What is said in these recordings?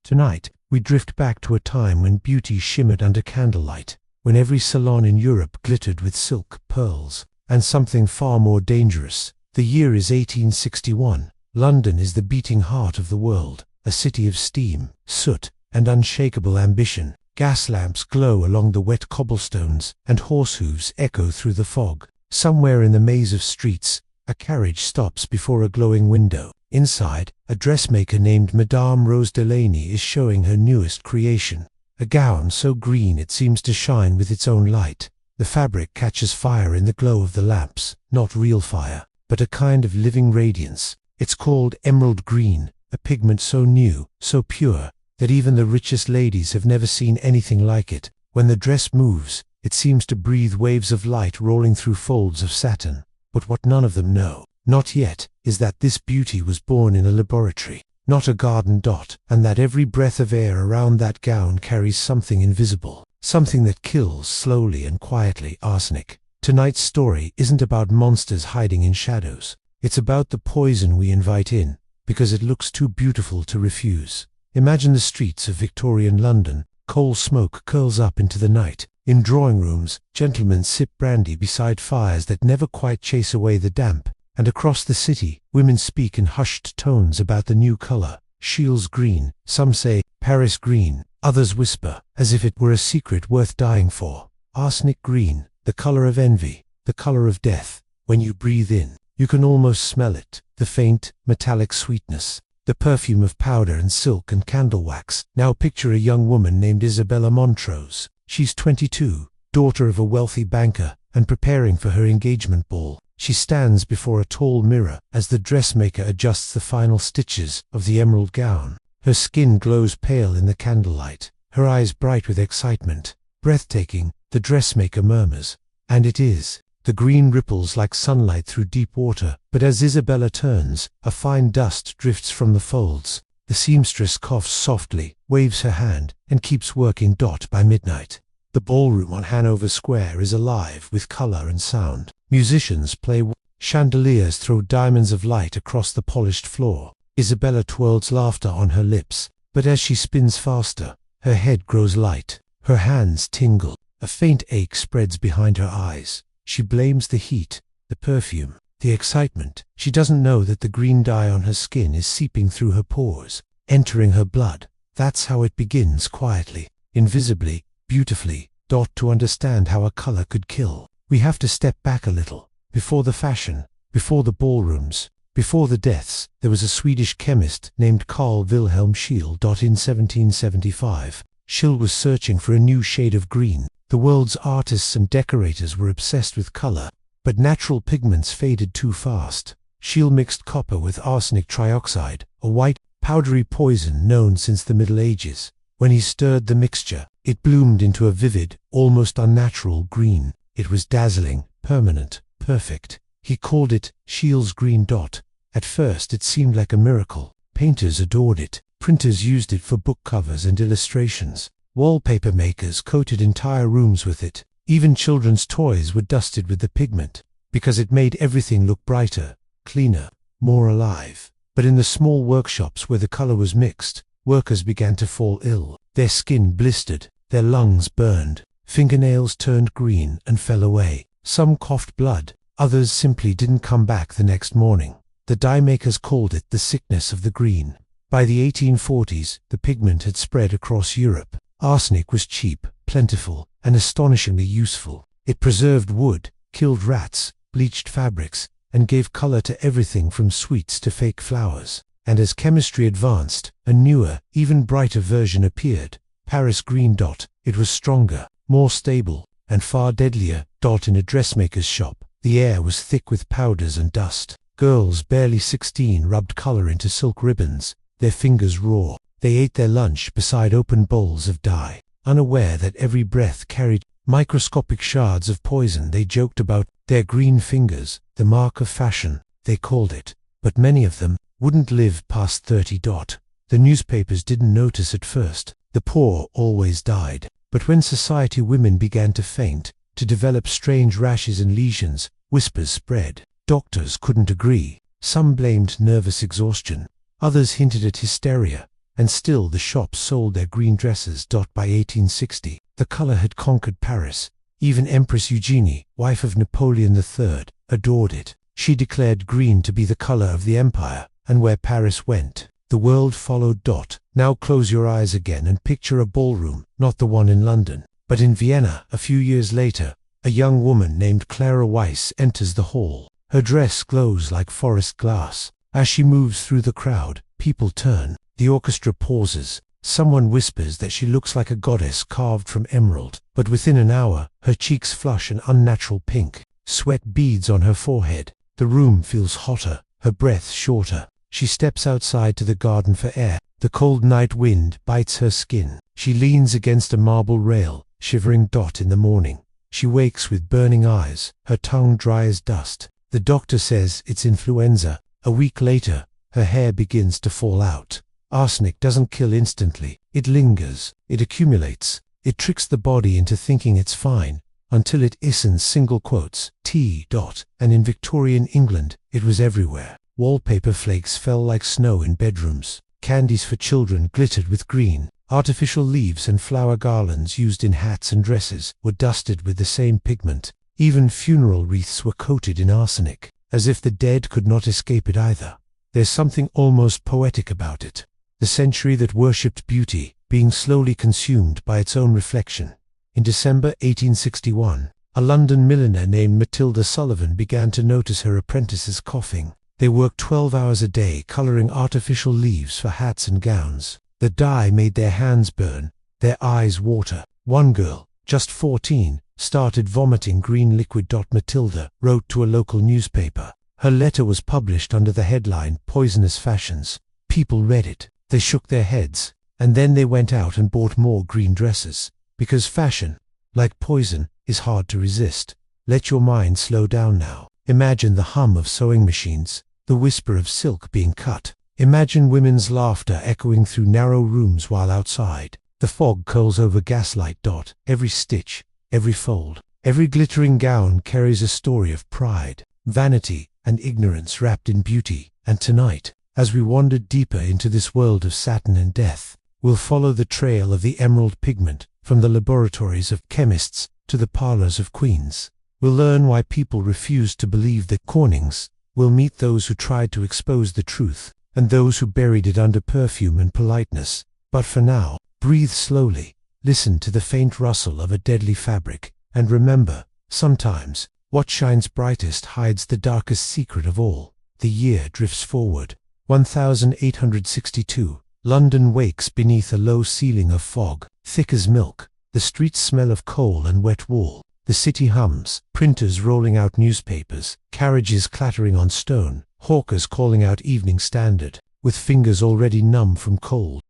Tonight, we drift back to a time when beauty shimmered under candlelight, when every salon in Europe glittered with silk, pearls, and something far more dangerous. The year is 1861. London is the beating heart of the world, a city of steam, soot, and unshakable ambition. Gas lamps glow along the wet cobblestones, and horse hooves echo through the fog. Somewhere in the maze of streets, a carriage stops before a glowing window. Inside, a dressmaker named Madame Rose Delaney is showing her newest creation. A gown so green it seems to shine with its own light. The fabric catches fire in the glow of the lamps, not real fire, but a kind of living radiance. It's called emerald green, a pigment so new, so pure, that even the richest ladies have never seen anything like it. When the dress moves, it seems to breathe waves of light rolling through folds of satin. But what none of them know, not yet, is that this beauty was born in a laboratory, not a garden dot, and that every breath of air around that gown carries something invisible, something that kills slowly and quietly. Arsenic. Tonight's story isn't about monsters hiding in shadows. It's about the poison we invite in, because it looks too beautiful to refuse. Imagine the streets of Victorian London. Coal smoke curls up into the night. In drawing rooms, gentlemen sip brandy beside fires that never quite chase away the damp. And across the city, women speak in hushed tones about the new color, scheeles green. Some say, Paris green. Others whisper, as if it were a secret worth dying for. Arsenic green, the color of envy, the color of death. When you breathe in, you can almost smell it, the faint, metallic sweetness, the perfume of powder and silk and candle wax. Now picture a young woman named Isabella Montrose. She's 22, daughter of a wealthy banker, and preparing for her engagement ball. She stands before a tall mirror as the dressmaker adjusts the final stitches of the emerald gown. Her skin glows pale in the candlelight, her eyes bright with excitement. Breathtaking, the dressmaker murmurs. And it is. The green ripples like sunlight through deep water, but as Isabella turns, a fine dust drifts from the folds. The seamstress coughs softly, waves her hand, and keeps working. By midnight, the ballroom on Hanover Square is alive with color and sound. Musicians play, chandeliers throw diamonds of light across the polished floor. Isabella twirls laughter on her lips, but as she spins faster, her head grows light, her hands tingle, a faint ache spreads behind her eyes. She blames the heat, the perfume, the excitement. She doesn't know that the green dye on her skin is seeping through her pores, entering her blood. That's how it begins, quietly, invisibly, beautifully. To understand how a color could kill, we have to step back a little. Before the fashion, before the ballrooms, before the deaths, there was a Swedish chemist named Carl Wilhelm Scheele. In 1775, Scheele was searching for a new shade of green. The world's artists and decorators were obsessed with color, but natural pigments faded too fast. Scheele mixed copper with arsenic trioxide, a white, powdery poison known since the Middle Ages. When he stirred the mixture, it bloomed into a vivid, almost unnatural green. It was dazzling, permanent, perfect. He called it Scheele's green. At first it seemed like a miracle. Painters adored it. Printers used it for book covers and illustrations. Wallpaper makers coated entire rooms with it. Even children's toys were dusted with the pigment, because it made everything look brighter, cleaner, more alive. But in the small workshops where the color was mixed, workers began to fall ill. Their skin blistered, their lungs burned, fingernails turned green and fell away. Some coughed blood, others simply didn't come back the next morning. The dye makers called it the sickness of the green. By the 1840s, the pigment had spread across Europe. Arsenic was cheap, plentiful, and astonishingly useful. It preserved wood, killed rats, bleached fabrics, and gave color to everything from sweets to fake flowers. And as chemistry advanced, a newer, even brighter version appeared, Paris green. It was stronger, more stable, and far deadlier. In a dressmaker's shop, the air was thick with powders and dust. Girls barely 16 rubbed color into silk ribbons, their fingers raw. They ate their lunch beside open bowls of dye, unaware that every breath carried microscopic shards of poison. They joked about their green fingers, the mark of fashion, they called it. But many of them wouldn't live past 30. The newspapers didn't notice at first. The poor always died. But when society women began to faint, to develop strange rashes and lesions, whispers spread. Doctors couldn't agree. Some blamed nervous exhaustion. Others hinted at hysteria. and still the shops sold their green dresses. By 1860, the color had conquered Paris. Even Empress Eugenie, wife of Napoleon III, adored it. She declared green to be the color of the empire, and where Paris went, the world followed. Now close your eyes again and picture a ballroom, not the one in London, but in Vienna. A few years later, a young woman named Clara Weiss enters the hall. Her dress glows like forest glass. As she moves through the crowd, people turn. The orchestra pauses. Someone whispers that she looks like a goddess carved from emerald, but within an hour, her cheeks flush an unnatural pink. Sweat beads on her forehead. The room feels hotter, her breath shorter. She steps outside to the garden for air. The cold night wind bites her skin. She leans against a marble rail, shivering. In the morning, she wakes with burning eyes, her tongue dry as dust. The doctor says it's influenza. A week later, her hair begins to fall out. Arsenic doesn't kill instantly. It lingers. It accumulates. It tricks the body into thinking it's fine, until it isn't. Single quotes. And in Victorian England, it was everywhere. Wallpaper flakes fell like snow in bedrooms. Candies for children glittered with green. Artificial leaves and flower garlands used in hats and dresses were dusted with the same pigment. Even funeral wreaths were coated in arsenic, as if the dead could not escape it either. There's something almost poetic about it. The century that worshipped beauty, being slowly consumed by its own reflection. In December 1861, a London milliner named Matilda Sullivan began to notice her apprentices coughing. They worked 12 hours a day coloring artificial leaves for hats and gowns. The dye made their hands burn, their eyes water. One girl, just 14, started vomiting green liquid. Matilda wrote to a local newspaper. Her letter was published under the headline, "Poisonous Fashions." People read it. They shook their heads, and then they went out and bought more green dresses. Because fashion, like poison, is hard to resist. Let your mind slow down now. Imagine the hum of sewing machines, the whisper of silk being cut. Imagine women's laughter echoing through narrow rooms while outside. The fog curls over gaslight. Every stitch, every fold, every glittering gown carries a story of pride, vanity, and ignorance wrapped in beauty. And tonight, as we wander deeper into this world of satin and death, we'll follow the trail of the emerald pigment from the laboratories of chemists to the parlors of queens. We'll learn why people refused to believe the cornings. We'll meet those who tried to expose the truth, and those who buried it under perfume and politeness. But for now, breathe slowly, listen to the faint rustle of a deadly fabric, and remember, sometimes, what shines brightest hides the darkest secret of all. The year drifts forward. 1862. London wakes beneath a low ceiling of fog, thick as milk. The streets smell of coal and wet wool. The city hums, printers rolling out newspapers, carriages clattering on stone, hawkers calling out Evening Standard, with fingers already numb from cold.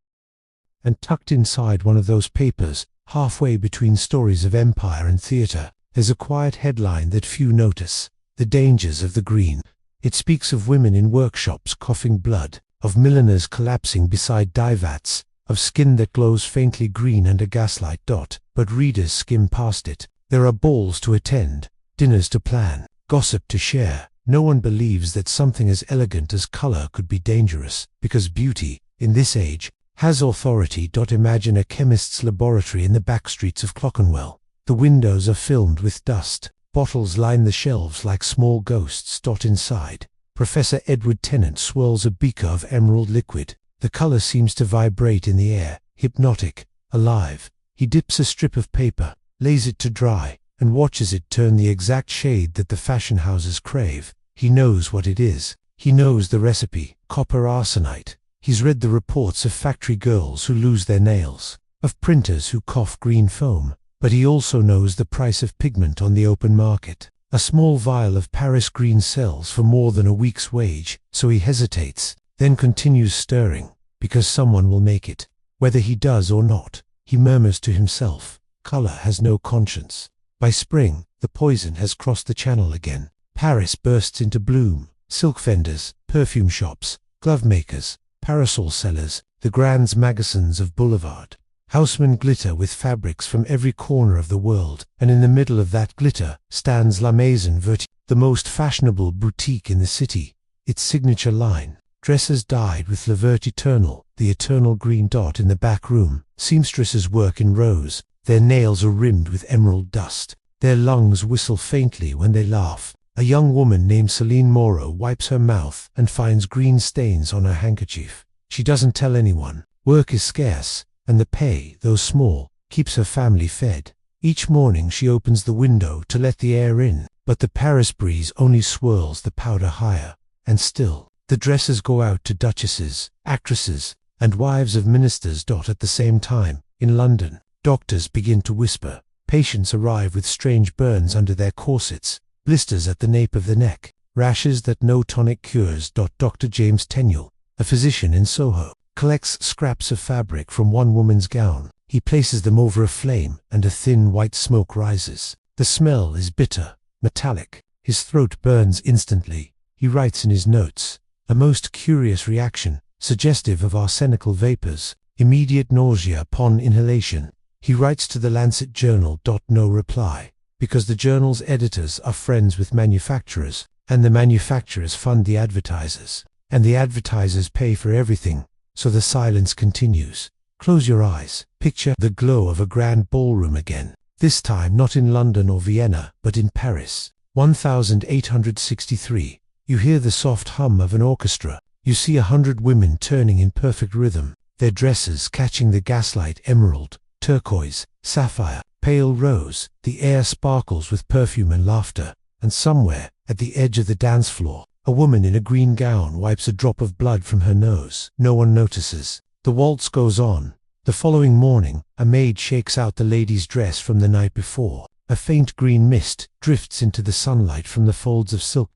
And tucked inside one of those papers, halfway between stories of empire and theatre, there's a quiet headline that few notice: The Dangers of the Green. It speaks of women in workshops coughing blood, of milliners collapsing beside dye vats, of skin that glows faintly green under gaslight. But readers skim past it. There are balls to attend, dinners to plan, gossip to share. No one believes that something as elegant as color could be dangerous, because beauty, in this age, has authority. Imagine a chemist's laboratory in the backstreets of Clerkenwell. The windows are filmed with dust. Bottles line the shelves like small ghosts. Inside, Professor Edward Tennant swirls a beaker of emerald liquid. The color seems to vibrate in the air, hypnotic, alive. He dips a strip of paper, lays it to dry, and watches it turn the exact shade that the fashion houses crave. He knows what it is. He knows the recipe: copper arsenite. He's read the reports of factory girls who lose their nails, of printers who cough green foam. But he also knows the price of pigment on the open market. A small vial of Paris green sells for more than a week's wage, so he hesitates, then continues stirring, because someone will make it. Whether he does or not, he murmurs to himself, color has no conscience. By spring, the poison has crossed the channel again. Paris bursts into bloom. Silk vendors, perfume shops, glove makers, parasol sellers, the grand magasins of Boulevard. Housemen glitter with fabrics from every corner of the world, and in the middle of that glitter stands La Maison Verte, the most fashionable boutique in the city. Its signature line, Dressers dyed with le vert eternal, the eternal green dot in the back room. Seamstresses work in rows. Their nails are rimmed with emerald dust. Their lungs whistle faintly when they laugh. A young woman named Celine Moreau wipes her mouth and finds green stains on her handkerchief. She doesn't tell anyone. Work is scarce, and the pay, though small, keeps her family fed. Each morning she opens the window to let the air in, but the Paris breeze only swirls the powder higher. And still, the dresses go out to duchesses, actresses, and wives of ministers. At the same time, in London, doctors begin to whisper. Patients arrive with strange burns under their corsets, blisters at the nape of the neck, rashes that no tonic cures. Dr. James Tenniel, a physician in Soho, collects scraps of fabric from one woman's gown. He places them over a flame, and a thin white smoke rises. The smell is bitter, metallic. His throat burns instantly. He writes in his notes, "A most curious reaction, suggestive of arsenical vapors. Immediate nausea upon inhalation." He writes to the Lancet Journal. No reply, because the journal's editors are friends with manufacturers, and the manufacturers fund the advertisers, and the advertisers pay for everything, so the silence continues. Close your eyes. Picture the glow of a grand ballroom again, this time not in London or Vienna, but in Paris. 1863. You hear the soft hum of an orchestra. You see 100 women turning in perfect rhythm, their dresses catching the gaslight. Emerald, turquoise, sapphire, pale rose. The air sparkles with perfume and laughter, and somewhere, at the edge of the dance floor, a woman in a green gown wipes a drop of blood from her nose. No one notices. The waltz goes on. The following morning, a maid shakes out the lady's dress from the night before. A faint green mist drifts into the sunlight from the folds of silk.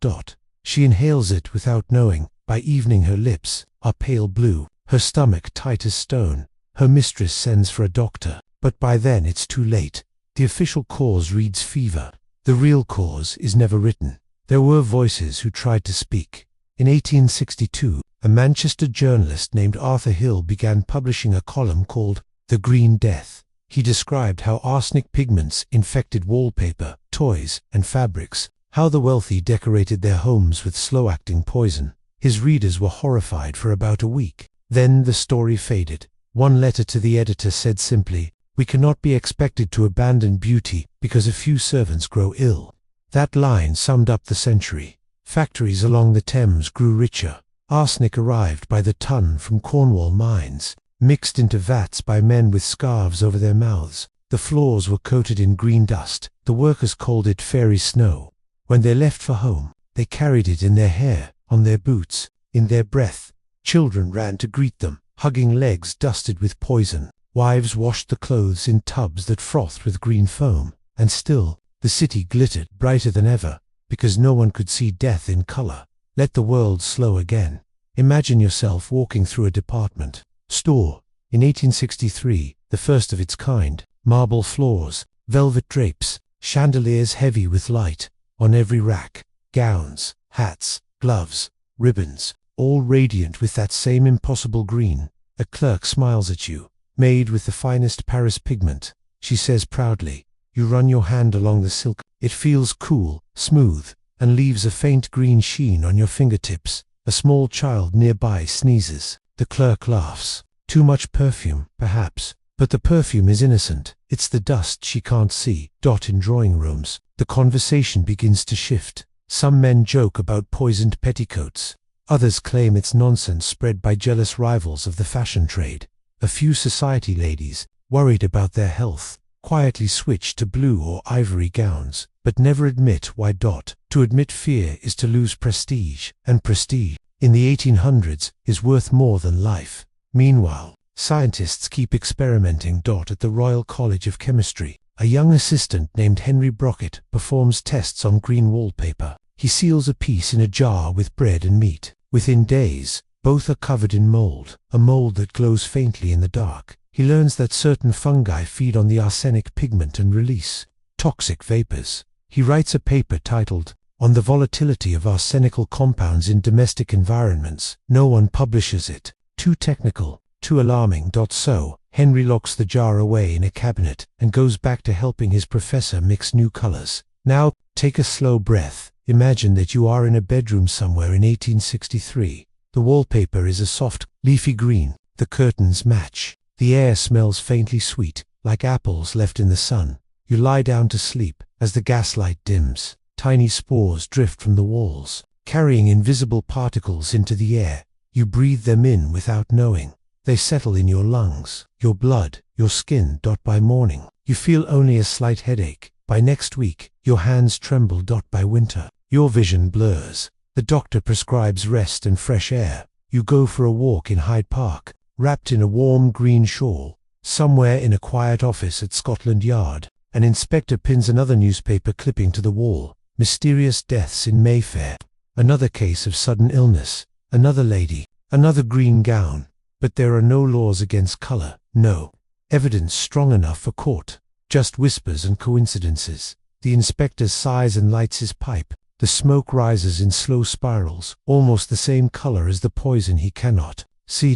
She inhales it without knowing. By evening her lips are pale blue, her stomach tight as stone. Her mistress sends for a doctor, but by then it's too late. The official cause reads fever. The real cause is never written. There were voices who tried to speak. In 1862, a Manchester journalist named Arthur Hill began publishing a column called The Green Death. He described how arsenic pigments infected wallpaper, toys, and fabrics, how the wealthy decorated their homes with slow-acting poison. His readers were horrified for about a week. Then the story faded. One letter to the editor said simply, "We cannot be expected to abandon beauty because a few servants grow ill." That line summed up the century. Factories along the Thames grew richer. Arsenic arrived by the ton from Cornwall mines, mixed into vats by men with scarves over their mouths. The floors were coated in green dust. The workers called it fairy snow. When they left for home, they carried it in their hair, on their boots, in their breath. Children ran to greet them, hugging legs dusted with poison. Wives washed the clothes in tubs that frothed with green foam. And still, the city glittered brighter than ever, because no one could see death in color. Let the world slow again. Imagine yourself walking through a department store. In 1863, the first of its kind. Marble floors, velvet drapes, chandeliers heavy with light. On every rack, gowns, hats, gloves, ribbons, all radiant with that same impossible green. A clerk smiles at you, made with the finest Paris pigment. She says proudly, you run your hand along the silk. It feels cool, smooth, and leaves a faint green sheen on your fingertips. A small child nearby sneezes. The clerk laughs. Too much perfume, perhaps, but the perfume is innocent. It's the dust she can't see. In drawing rooms, the conversation begins to shift. Some men joke about poisoned petticoats. Others claim it's nonsense spread by jealous rivals of the fashion trade. A few society ladies, worried about their health, quietly switch to blue or ivory gowns, but never admit why. To admit fear is to lose prestige, and prestige, in the 1800s, is worth more than life. Meanwhile, scientists keep experimenting. At the Royal College of Chemistry, a young assistant named Henry Brockett performs tests on green wallpaper. He seals a piece in a jar with bread and meat. Within days, both are covered in mold, a mold that glows faintly in the dark. He learns that certain fungi feed on the arsenic pigment and release toxic vapors. He writes a paper titled, On the Volatility of Arsenical Compounds in Domestic Environments. No one publishes it. Too technical, too alarming. So, Henry locks the jar away in a cabinet and goes back to helping his professor mix new colors. Now, take a slow breath. Imagine that you are in a bedroom somewhere in 1863. The wallpaper is a soft, leafy green. The curtains match. The air smells faintly sweet, like apples left in the sun. You lie down to sleep. As the gaslight dims, tiny spores drift from the walls, carrying invisible particles into the air. You breathe them in without knowing. They settle in your lungs, your blood, your skin. By morning, you feel only a slight headache. By next week, your hands tremble. By winter, your vision blurs. The doctor prescribes rest and fresh air. You go for a walk in Hyde Park, wrapped in a warm green shawl. Somewhere in a quiet office at Scotland Yard, an inspector pins another newspaper clipping to the wall. Mysterious deaths in Mayfair. Another case of sudden illness. Another lady. Another green gown. But there are no laws against color. No evidence strong enough for court. Just whispers and coincidences. The inspector sighs and lights his pipe. The smoke rises in slow spirals, almost the same color as the poison he cannot see.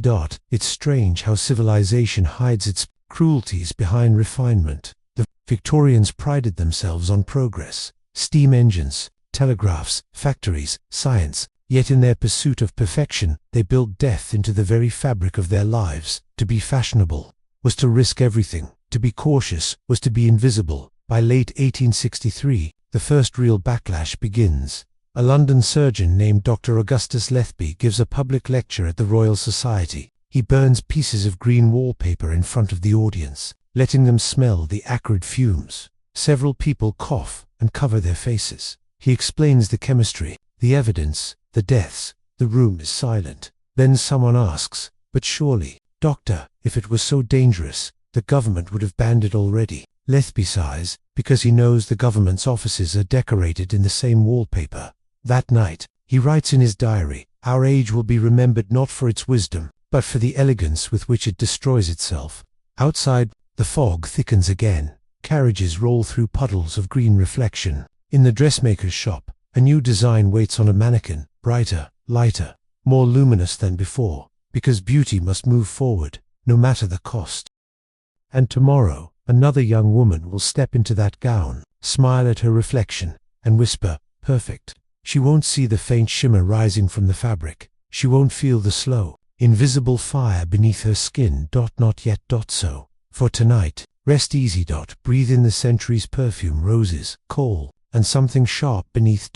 It's strange how civilization hides its cruelties behind refinement. The Victorians prided themselves on progress. Steam engines, telegraphs, factories, science. Yet in their pursuit of perfection, they built death into the very fabric of their lives. To be fashionable was to risk everything. To be cautious was to be invisible. By late 1863, the first real backlash begins. A London surgeon named Dr. Augustus Lethby gives a public lecture at the Royal Society. He burns pieces of green wallpaper in front of the audience, letting them smell the acrid fumes. Several people cough and cover their faces. He explains the chemistry, the evidence, the deaths. The room is silent. Then someone asks, "But surely, doctor, if it was so dangerous, the government would have banned it already." Lethby sighs, because he knows the government's offices are decorated in the same wallpaper. That night, he writes in his diary, "Our age will be remembered not for its wisdom, but for the elegance with which it destroys itself." Outside, the fog thickens again. Carriages roll through puddles of green reflection. In the dressmaker's shop, a new design waits on a mannequin, brighter, lighter, more luminous than before, because beauty must move forward, no matter the cost. And tomorrow, another young woman will step into that gown, smile at her reflection, and whisper, "Perfect." She won't see the faint shimmer rising from the fabric. She won't feel the slow, invisible fire beneath her skin. Not yet. So, for tonight, rest easy. Breathe in the century's perfume, roses, coal, and something sharp beneath.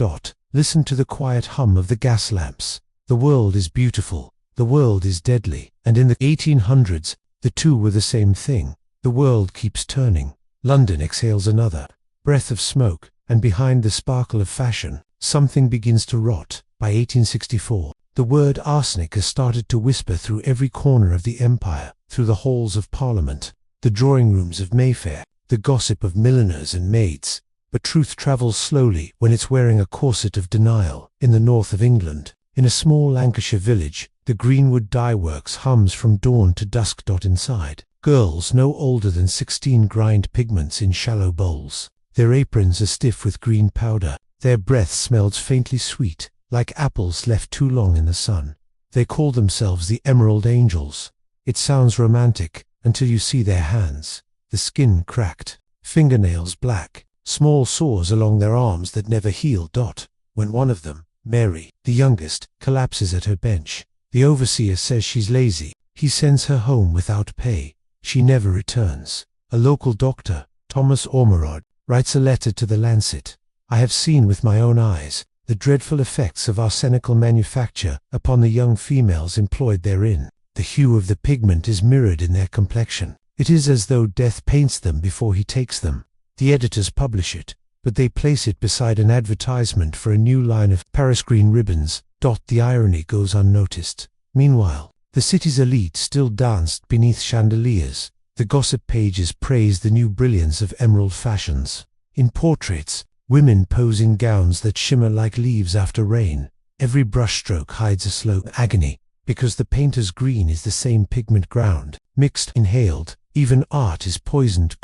Listen to the quiet hum of the gas lamps. The world is beautiful. The world is deadly. And in the 1800s, the two were the same thing. The world keeps turning. London exhales another breath of smoke, and behind the sparkle of fashion, something begins to rot. By 1864, the word arsenic has started to whisper through every corner of the empire, through the halls of Parliament, the drawing rooms of Mayfair, the gossip of milliners and maids. But truth travels slowly when it's wearing a corset of denial. In the north of England, in a small Lancashire village, the Greenwood dye works hums from dawn to dusk. Inside, girls no older than 16 grind pigments in shallow bowls. Their aprons are stiff with green powder. Their breath smells faintly sweet, like apples left too long in the sun. They call themselves the Emerald Angels. It sounds romantic until you see their hands. The skin cracked, fingernails black, small sores along their arms that never heal. When one of them, Mary, the youngest, collapses at her bench, the overseer says she's lazy. He sends her home without pay. She never returns. A local doctor, Thomas Ormerod, writes a letter to the Lancet. "I have seen with my own eyes the dreadful effects of arsenical manufacture upon the young females employed therein. The hue of the pigment is mirrored in their complexion. It is as though death paints them before he takes them. The editors publish it, but they place it beside an advertisement for a new line of Paris green ribbons. The irony goes unnoticed. Meanwhile, the city's elite still danced beneath chandeliers. The gossip pages praise the new brilliance of emerald fashions. In portraits, women pose in gowns that shimmer like leaves after rain. Every brushstroke hides a slow agony, because the painter's green is the same pigment ground, mixed, inhaled. Even art is poisoned.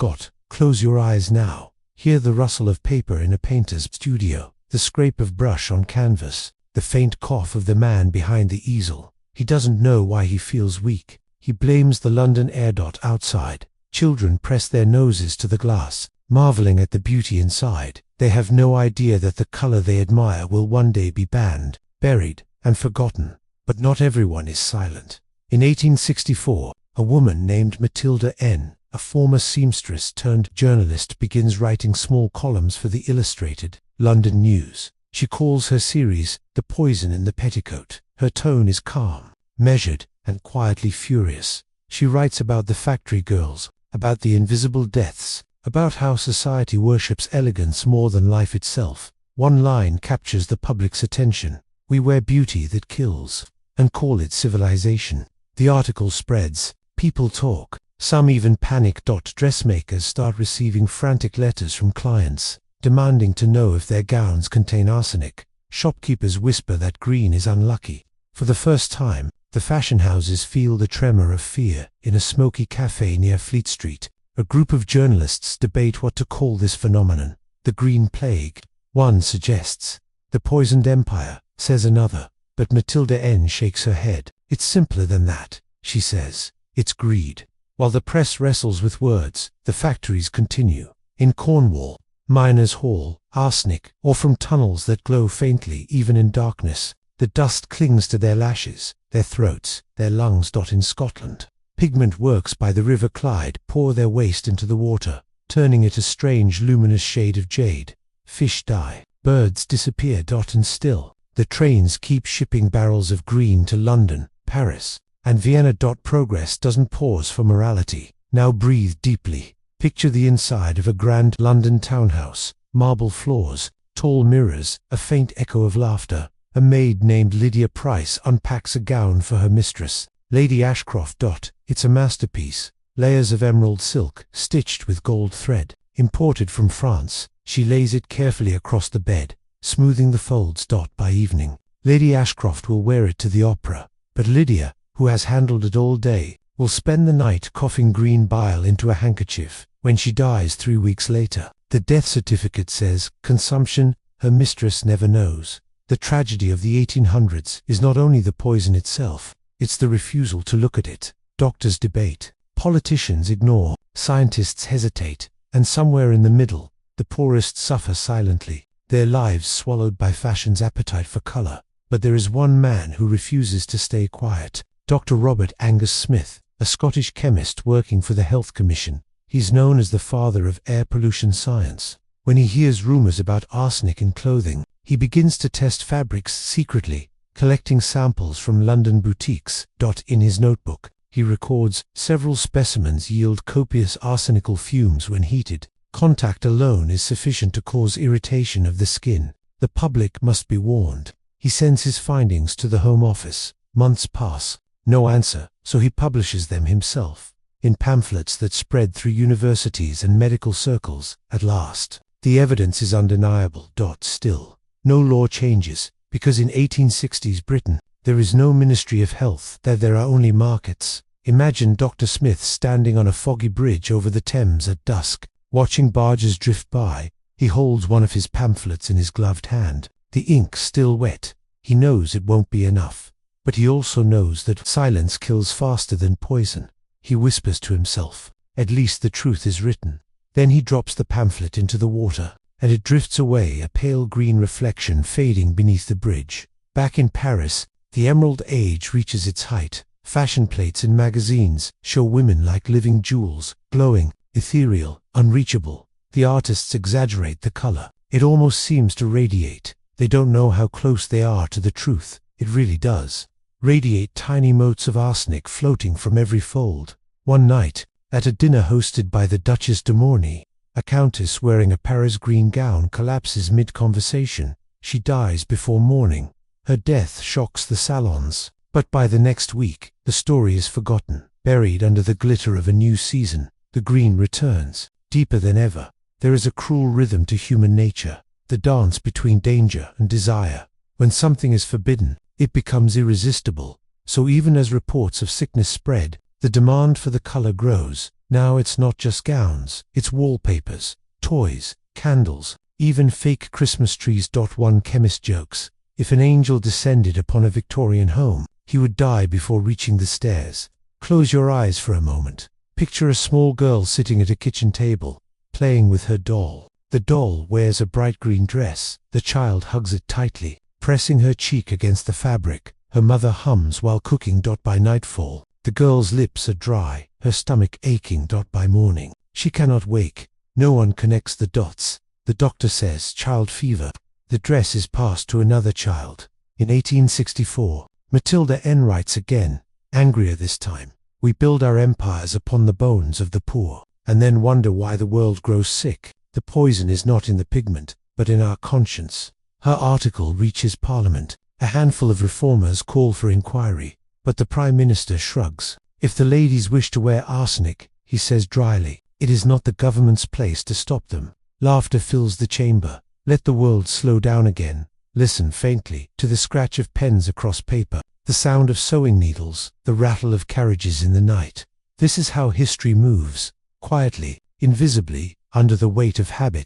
Close your eyes now. Hear the rustle of paper in a painter's studio, the scrape of brush on canvas, the faint cough of the man behind the easel. He doesn't know why he feels weak. He blames the London air. Outside, children press their noses to the glass, marveling at the beauty inside. They have no idea that the color they admire will one day be banned, buried, and forgotten. But not everyone is silent. In 1864, a woman named Matilda N., a former seamstress turned journalist, begins writing small columns for the Illustrated London News. She calls her series The Poison in the Petticoat. Her tone is calm, measured, and quietly furious. She writes about the factory girls, about the invisible deaths, about how society worships elegance more than life itself. One line captures the public's attention: "We wear beauty that kills, and call it civilization." The article spreads. People talk. Some even panic. Dressmakers start receiving frantic letters from clients, demanding to know if their gowns contain arsenic. Shopkeepers whisper that green is unlucky. For the first time, the fashion houses feel the tremor of fear. In a smoky cafe near Fleet Street, a group of journalists debate what to call this phenomenon. The Green Plague, one suggests. The Poisoned Empire, says another. But Matilda N. shakes her head. It's simpler than that, she says. It's greed. While the press wrestles with words, the factories continue. In Cornwall, miners haul arsenic, or from tunnels that glow faintly even in darkness. The dust clings to their lashes, their throats, their lungs. In Scotland, pigment works by the River Clyde pour their waste into the water, turning it a strange luminous shade of jade. Fish die, birds disappear. And still, the trains keep shipping barrels of green to London, Paris, and Vienna. Progress doesn't pause for morality. Now breathe deeply. Picture the inside of a grand London townhouse. Marble floors, tall mirrors, a faint echo of laughter. A maid named Lydia Price unpacks a gown for her mistress, Lady Ashcroft. It's a masterpiece. Layers of emerald silk, stitched with gold thread. Imported from France, she lays it carefully across the bed, smoothing the folds. By evening, Lady Ashcroft will wear it to the opera. But Lydia, who has handled it all day, will spend the night coughing green bile into a handkerchief. When she dies 3 weeks later, the death certificate says, "Consumption, her mistress never knows." The tragedy of the 1800s is not only the poison itself, it's the refusal to look at it. Doctors debate, politicians ignore, scientists hesitate, and somewhere in the middle, the poorest suffer silently, their lives swallowed by fashion's appetite for color. But there is one man who refuses to stay quiet. Dr. Robert Angus Smith, a Scottish chemist working for the Health Commission. He's known as the father of air pollution science. When he hears rumors about arsenic in clothing, he begins to test fabrics secretly, collecting samples from London boutiques. In his notebook, he records several specimens yield copious arsenical fumes when heated. Contact alone is sufficient to cause irritation of the skin. The public must be warned. He sends his findings to the Home Office. Months pass. No answer, so he publishes them himself, in pamphlets that spread through universities and medical circles. At last, the evidence is undeniable. Still, no law changes, because in 1860s Britain, there is no Ministry of Health, there are only markets. Imagine Dr. Smith standing on a foggy bridge over the Thames at dusk, watching barges drift by. He holds one of his pamphlets in his gloved hand, the ink still wet. He knows it won't be enough. But he also knows that silence kills faster than poison. He whispers to himself, "At least the truth is written." Then he drops the pamphlet into the water, and it drifts away, a pale green reflection fading beneath the bridge. Back in Paris, the Emerald Age reaches its height. Fashion plates in magazines show women like living jewels, glowing, ethereal, unreachable. The artists exaggerate the color. It almost seems to radiate. They don't know how close they are to the truth. It really does. Radiate tiny motes of arsenic floating from every fold. One night, at a dinner hosted by the Duchess de Morny, a countess wearing a Paris green gown collapses mid-conversation. She dies before morning. Her death shocks the salons. But by the next week, the story is forgotten. Buried under the glitter of a new season, the green returns, deeper than ever. There is a cruel rhythm to human nature, the dance between danger and desire. When something is forbidden, it becomes irresistible. So even as reports of sickness spread, the demand for the color grows. Now it's not just gowns, it's wallpapers, toys, candles, even fake Christmas trees. One chemist jokes, if an angel descended upon a Victorian home, he would die before reaching the stairs. Close your eyes for a moment. Picture a small girl sitting at a kitchen table, playing with her doll. The doll wears a bright green dress. The child hugs it tightly, pressing her cheek against the fabric. Her mother hums while cooking. By nightfall, the girl's lips are dry, her stomach aching. By morning, she cannot wake. No one connects the dots. The doctor says child fever. The dress is passed to another child. In 1864, Matilda N. writes again, angrier this time. We build our empires upon the bones of the poor, and then wonder why the world grows sick. The poison is not in the pigment, but in our conscience. Her article reaches Parliament. A handful of reformers call for inquiry, but the Prime Minister shrugs. If the ladies wish to wear arsenic, he says dryly, it is not the government's place to stop them. Laughter fills the chamber. Let the world slow down again. Listen faintly to the scratch of pens across paper, the sound of sewing needles, the rattle of carriages in the night. This is how history moves, quietly, invisibly, under the weight of habit.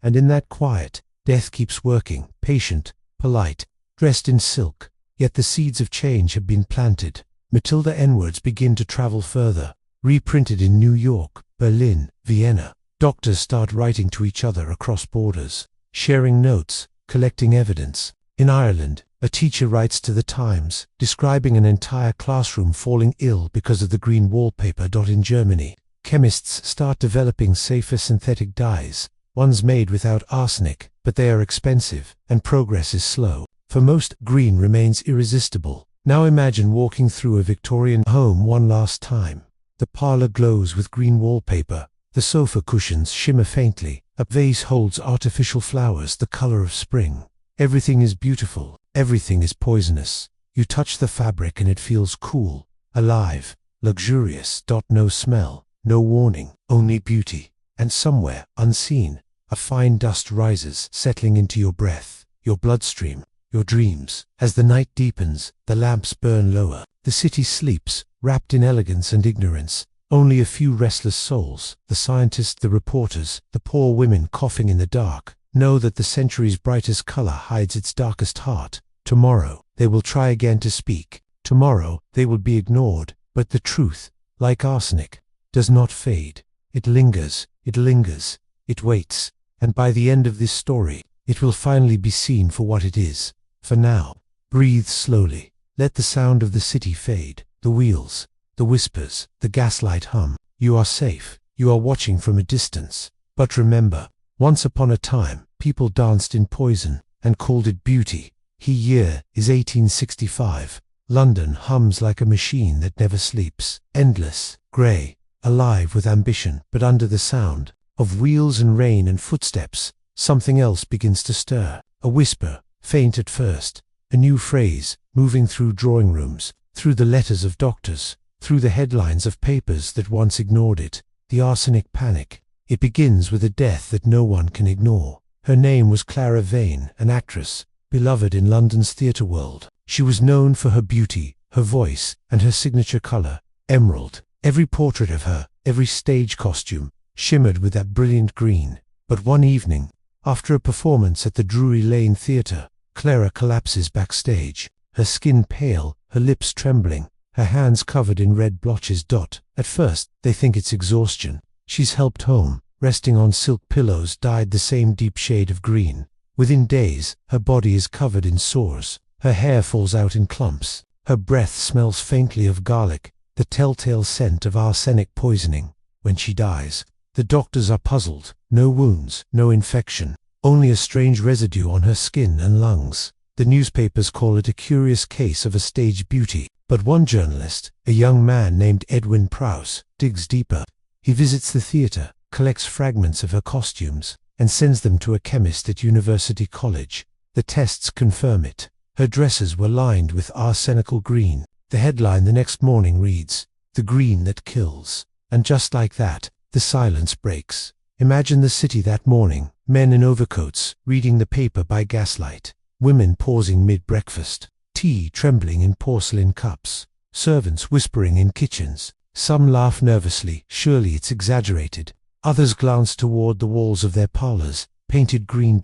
And in that quiet, death keeps working, patient, polite, dressed in silk. Yet the seeds of change have been planted. Matilda N-words begin to travel further, reprinted in New York, Berlin, Vienna. Doctors start writing to each other across borders, sharing notes, collecting evidence. In Ireland, a teacher writes to the Times, describing an entire classroom falling ill because of the green wallpaper. In Germany, chemists start developing safer synthetic dyes, ones made without arsenic, but they are expensive, and progress is slow. For most, green remains irresistible. Now imagine walking through a Victorian home one last time. The parlor glows with green wallpaper. The sofa cushions shimmer faintly. A vase holds artificial flowers the color of spring. Everything is beautiful. Everything is poisonous. You touch the fabric and it feels cool, alive, luxurious. No smell, no warning, only beauty. And somewhere, unseen, a fine dust rises, settling into your breath, your bloodstream, your dreams. As the night deepens, the lamps burn lower. The city sleeps, wrapped in elegance and ignorance. Only a few restless souls, the scientists, the reporters, the poor women coughing in the dark, know that the century's brightest color hides its darkest heart. Tomorrow, they will try again to speak. Tomorrow, they will be ignored. But the truth, like arsenic, does not fade. It lingers, it waits. And by the end of this story, it will finally be seen for what it is. For now, breathe slowly. Let the sound of the city fade. The wheels, the whispers, the gaslight hum. You are safe. You are watching from a distance. But remember, once upon a time, people danced in poison and called it beauty. Year is 1865. London hums like a machine that never sleeps. Endless, grey, alive with ambition. But under the sound of wheels and rain and footsteps, something else begins to stir. A whisper, faint at first. A new phrase, moving through drawing rooms, through the letters of doctors, through the headlines of papers that once ignored it. The arsenic panic. It begins with a death that no one can ignore. Her name was Clara Vane, an actress, beloved in London's theatre world. She was known for her beauty, her voice, and her signature color, emerald. Every portrait of her, every stage costume, shimmered with that brilliant green. But one evening, after a performance at the Drury Lane Theatre, Clara collapses backstage, her skin pale, her lips trembling, her hands covered in red blotches. At first, they think it's exhaustion. She's helped home, resting on silk pillows dyed the same deep shade of green. Within days, her body is covered in sores. Her hair falls out in clumps. Her breath smells faintly of garlic, the telltale scent of arsenic poisoning. When she dies, the doctors are puzzled. No wounds, no infection, only a strange residue on her skin and lungs. The newspapers call it a curious case of a stage beauty. But one journalist, a young man named Edwin Prowse, digs deeper. He visits the theatre, collects fragments of her costumes, and sends them to a chemist at University College. The tests confirm it. Her dresses were lined with arsenical green. The headline the next morning reads, "The green that kills." And just like that, the silence breaks. Imagine the city that morning, men in overcoats, reading the paper by gaslight, women pausing mid-breakfast, tea trembling in porcelain cups, servants whispering in kitchens. Some laugh nervously, surely it's exaggerated. Others glance toward the walls of their parlors, painted green.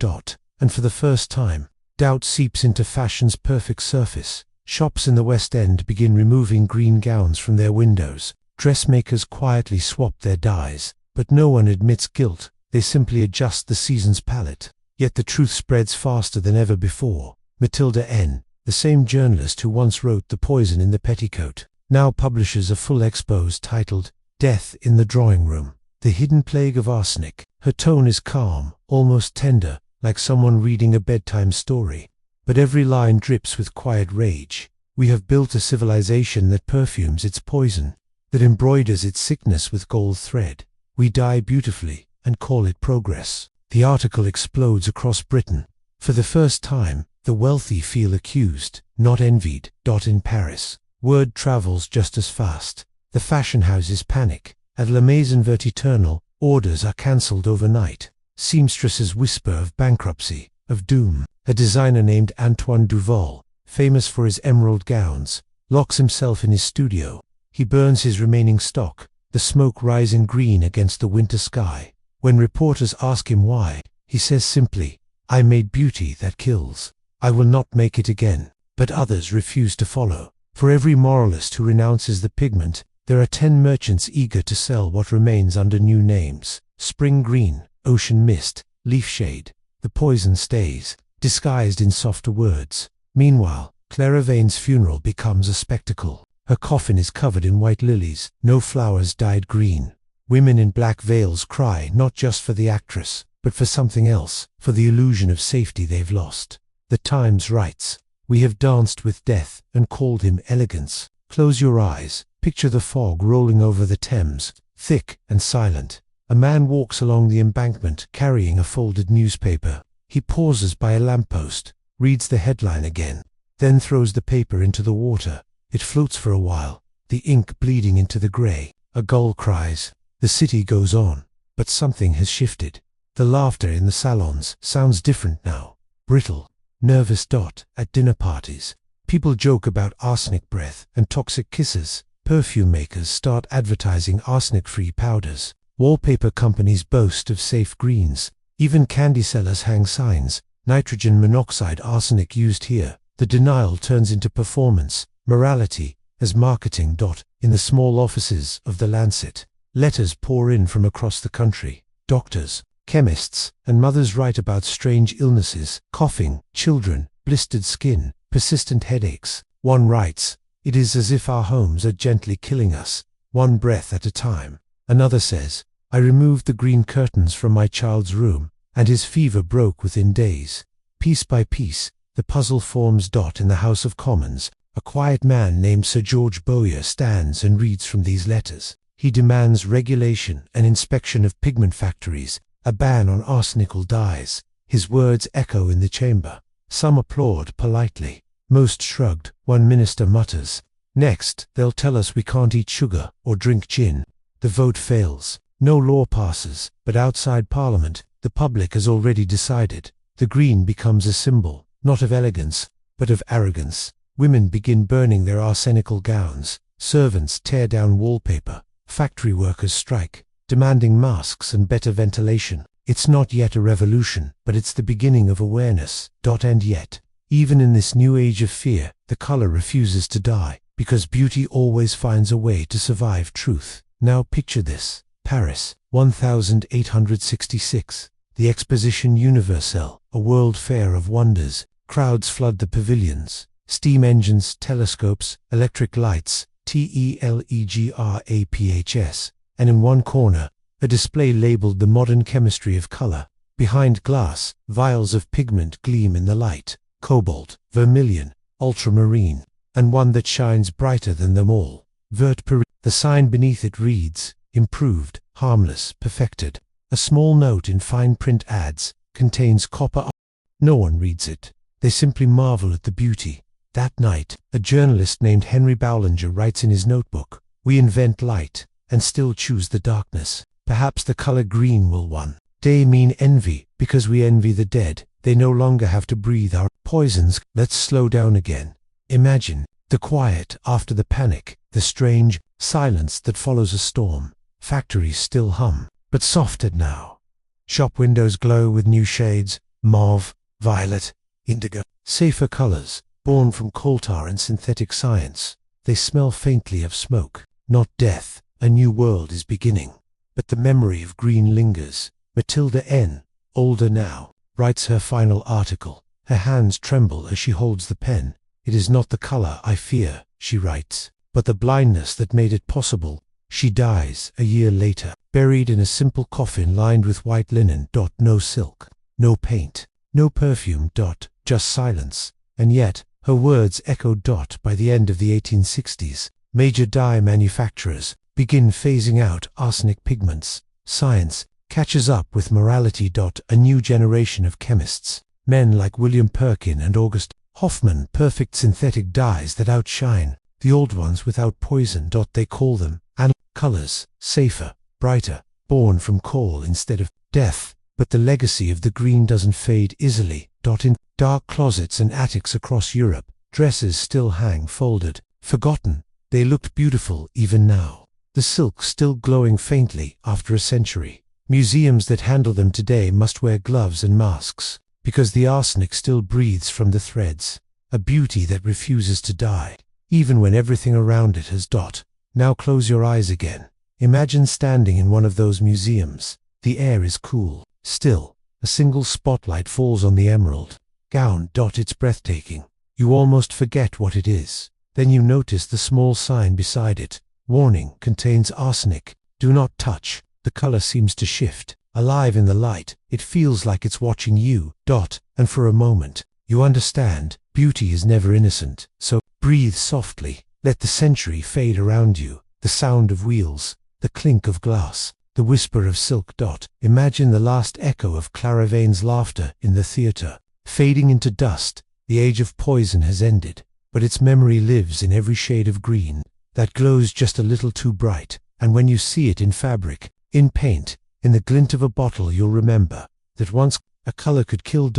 And for the first time, doubt seeps into fashion's perfect surface. Shops in the West End begin removing green gowns from their windows. Dressmakers quietly swap their dyes. But no one admits guilt. They simply adjust the season's palette. Yet the truth spreads faster than ever before. Matilda N., the same journalist who once wrote The Poison in the Petticoat, now publishes a full expose titled Death in the Drawing Room, The Hidden Plague of Arsenic. Her tone is calm, almost tender, like someone reading a bedtime story. But every line drips with quiet rage. We have built a civilization that perfumes its poison, that embroiders its sickness with gold thread. We die beautifully and call it progress. The article explodes across Britain. For the first time, the wealthy feel accused, not envied. In Paris, word travels just as fast. The fashion houses panic. At La Maison Vertiternal, orders are cancelled overnight. Seamstresses whisper of bankruptcy, of doom. A designer named Antoine Duval, famous for his emerald gowns, locks himself in his studio. He burns his remaining stock, the smoke rising green against the winter sky. When reporters ask him why, he says simply, "I made beauty that kills. I will not make it again." But others refuse to follow. For every moralist who renounces the pigment, there are 10 merchants eager to sell what remains under new names. Spring green, ocean mist, leaf shade. The poison stays, disguised in softer words. Meanwhile, Clara Vane's funeral becomes a spectacle. Her coffin is covered in white lilies, no flowers dyed green. Women in black veils cry not just for the actress, but for something else, for the illusion of safety they've lost. The Times writes, "We have danced with death and called him Elegance." Close your eyes, picture the fog rolling over the Thames, thick and silent. A man walks along the embankment carrying a folded newspaper. He pauses by a lamppost, reads the headline again, then throws the paper into the water. It floats for a while, the ink bleeding into the grey. A gull cries. The city goes on, but something has shifted. The laughter in the salons sounds different now. Brittle, nervous. At dinner parties, people joke about arsenic breath and toxic kisses. Perfume makers start advertising arsenic-free powders. Wallpaper companies boast of safe greens. Even candy sellers hang signs, nitrogen monoxide, arsenic used here. The denial turns into performance, morality, as marketing. In the small offices of The Lancet, letters pour in from across the country. Doctors, chemists, and mothers write about strange illnesses, coughing, children, blistered skin, persistent headaches. One writes, "It is as if our homes are gently killing us, one breath at a time." Another says, "I removed the green curtains from my child's room, and his fever broke within days." Piece by piece, the puzzle forms. In the House of Commons, a quiet man named Sir George Bowyer stands and reads from these letters. He demands regulation and inspection of pigment factories, a ban on arsenical dyes. His words echo in the chamber. Some applaud politely. Most shrugged. One minister mutters, "Next, they'll tell us we can't eat sugar or drink gin." The vote fails. No law passes, but outside Parliament, the public has already decided. The green becomes a symbol, not of elegance, but of arrogance. Women begin burning their arsenical gowns. Servants tear down wallpaper. Factory workers strike, demanding masks and better ventilation. It's not yet a revolution, but it's the beginning of awareness. And yet, even in this new age of fear, the color refuses to die, because beauty always finds a way to survive truth. Now picture this. Paris, 1866. The Exposition Universelle, a world fair of wonders. Crowds flood the pavilions. Steam engines, telescopes, electric lights, telegrapphs, and in one corner, a display labeled "The Modern Chemistry of Color." Behind glass, vials of pigment gleam in the light. Cobalt, vermilion, ultramarine, and one that shines brighter than them all. Vert Paris. The sign beneath it reads, "Improved, harmless, perfected." A small note in fine print adds, "Contains copper." No one reads it. They simply marvel at the beauty. That night, a journalist named Henry Bowlinger writes in his notebook, "We invent light, and still choose the darkness. Perhaps the color green will one day mean envy, because we envy the dead. They no longer have to breathe our poisons." Let's slow down again. Imagine the quiet after the panic, the strange silence that follows a storm. Factories still hum, but softer now. Shop windows glow with new shades, mauve, violet, indigo. Safer colors, born from coal tar and synthetic science. They smell faintly of smoke, not death. A new world is beginning. But the memory of green lingers. Matilda N., older now, writes her final article. Her hands tremble as she holds the pen. It is not the color I fear, she writes, but the blindness that made it possible. She dies a year later, buried in a simple coffin lined with white linen. No silk, no paint, no perfume. Just silence. And yet, her words echoed. By the end of the 1860s, major dye manufacturers begin phasing out arsenic pigments. Science catches up with morality. A new generation of chemists, men like William Perkin and August Hoffman, perfect synthetic dyes that outshine the old ones without poison. They call them colors, safer, brighter, born from coal instead of death. But the legacy of the green doesn't fade easily. In dark closets and attics across Europe, dresses still hang folded, forgotten. They looked beautiful even now, the silk still glowing faintly after a century. Museums that handle them today must wear gloves and masks, because the arsenic still breathes from the threads, a beauty that refuses to die, even when everything around it has. Now close your eyes again. Imagine standing in one of those museums. The air is cool, still. A single spotlight falls on the emerald gown. It's breathtaking. You almost forget what it is. Then you notice the small sign beside it. Warning, contains arsenic. Do not touch. The color seems to shift. Alive in the light, it feels like it's watching you. And for a moment, you understand, beauty is never innocent. So, breathe softly. Let the century fade around you. The sound of wheels, the clink of glass, the whisper of silk. Imagine the last echo of Clara Vane's laughter in the theater, fading into dust. The age of poison has ended, but its memory lives in every shade of green that glows just a little too bright. And when you see it in fabric, in paint, in the glint of a bottle, you'll remember that once a color could kill.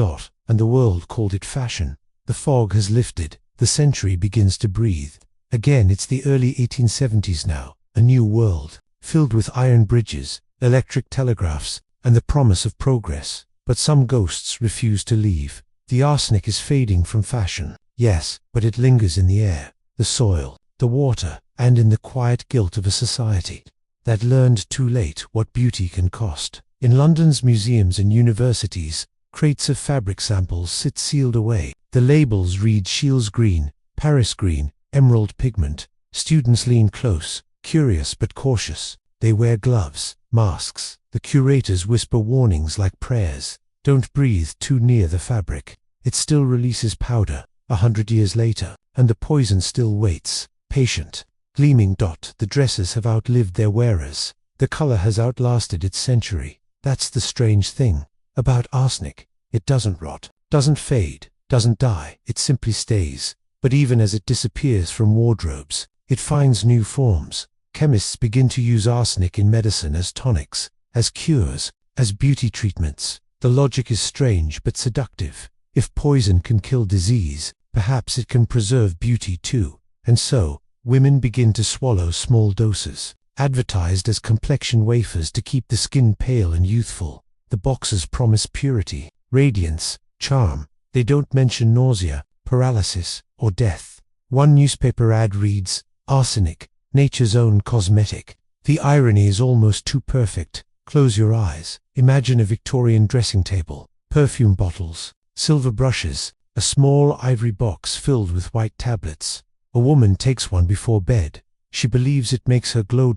And the world called it fashion. The fog has lifted. The century begins to breathe. Again, it's the early 1870s now, a new world, filled with iron bridges, electric telegraphs, and the promise of progress. But some ghosts refuse to leave. The arsenic is fading from fashion, yes, but it lingers in the air, the soil, the water, and in the quiet guilt of a society that learned too late what beauty can cost. In London's museums and universities, crates of fabric samples sit sealed away. The labels read Scheeles green, Paris green, emerald pigment. Students lean close, curious but cautious. They wear gloves, masks. The curators whisper warnings like prayers. Don't breathe too near the fabric. It still releases powder 100 years later, and the poison still waits, patient, gleaming. The dresses have outlived their wearers. The color has outlasted its century. That's the strange thing about arsenic. It doesn't rot, doesn't fade, doesn't die. It simply stays. But even as it disappears from wardrobes, it finds new forms. Chemists begin to use arsenic in medicine as tonics, as cures, as beauty treatments. The logic is strange but seductive. If poison can kill disease, perhaps it can preserve beauty too. And so, women begin to swallow small doses, advertised as complexion wafers to keep the skin pale and youthful. The boxes promise purity, radiance, charm. They don't mention nausea, paralysis, or death. One newspaper ad reads, "Arsenic, nature's own cosmetic." The irony is almost too perfect. Close your eyes. Imagine a Victorian dressing table, perfume bottles, silver brushes, a small ivory box filled with white tablets. A woman takes one before bed. She believes it makes her glow.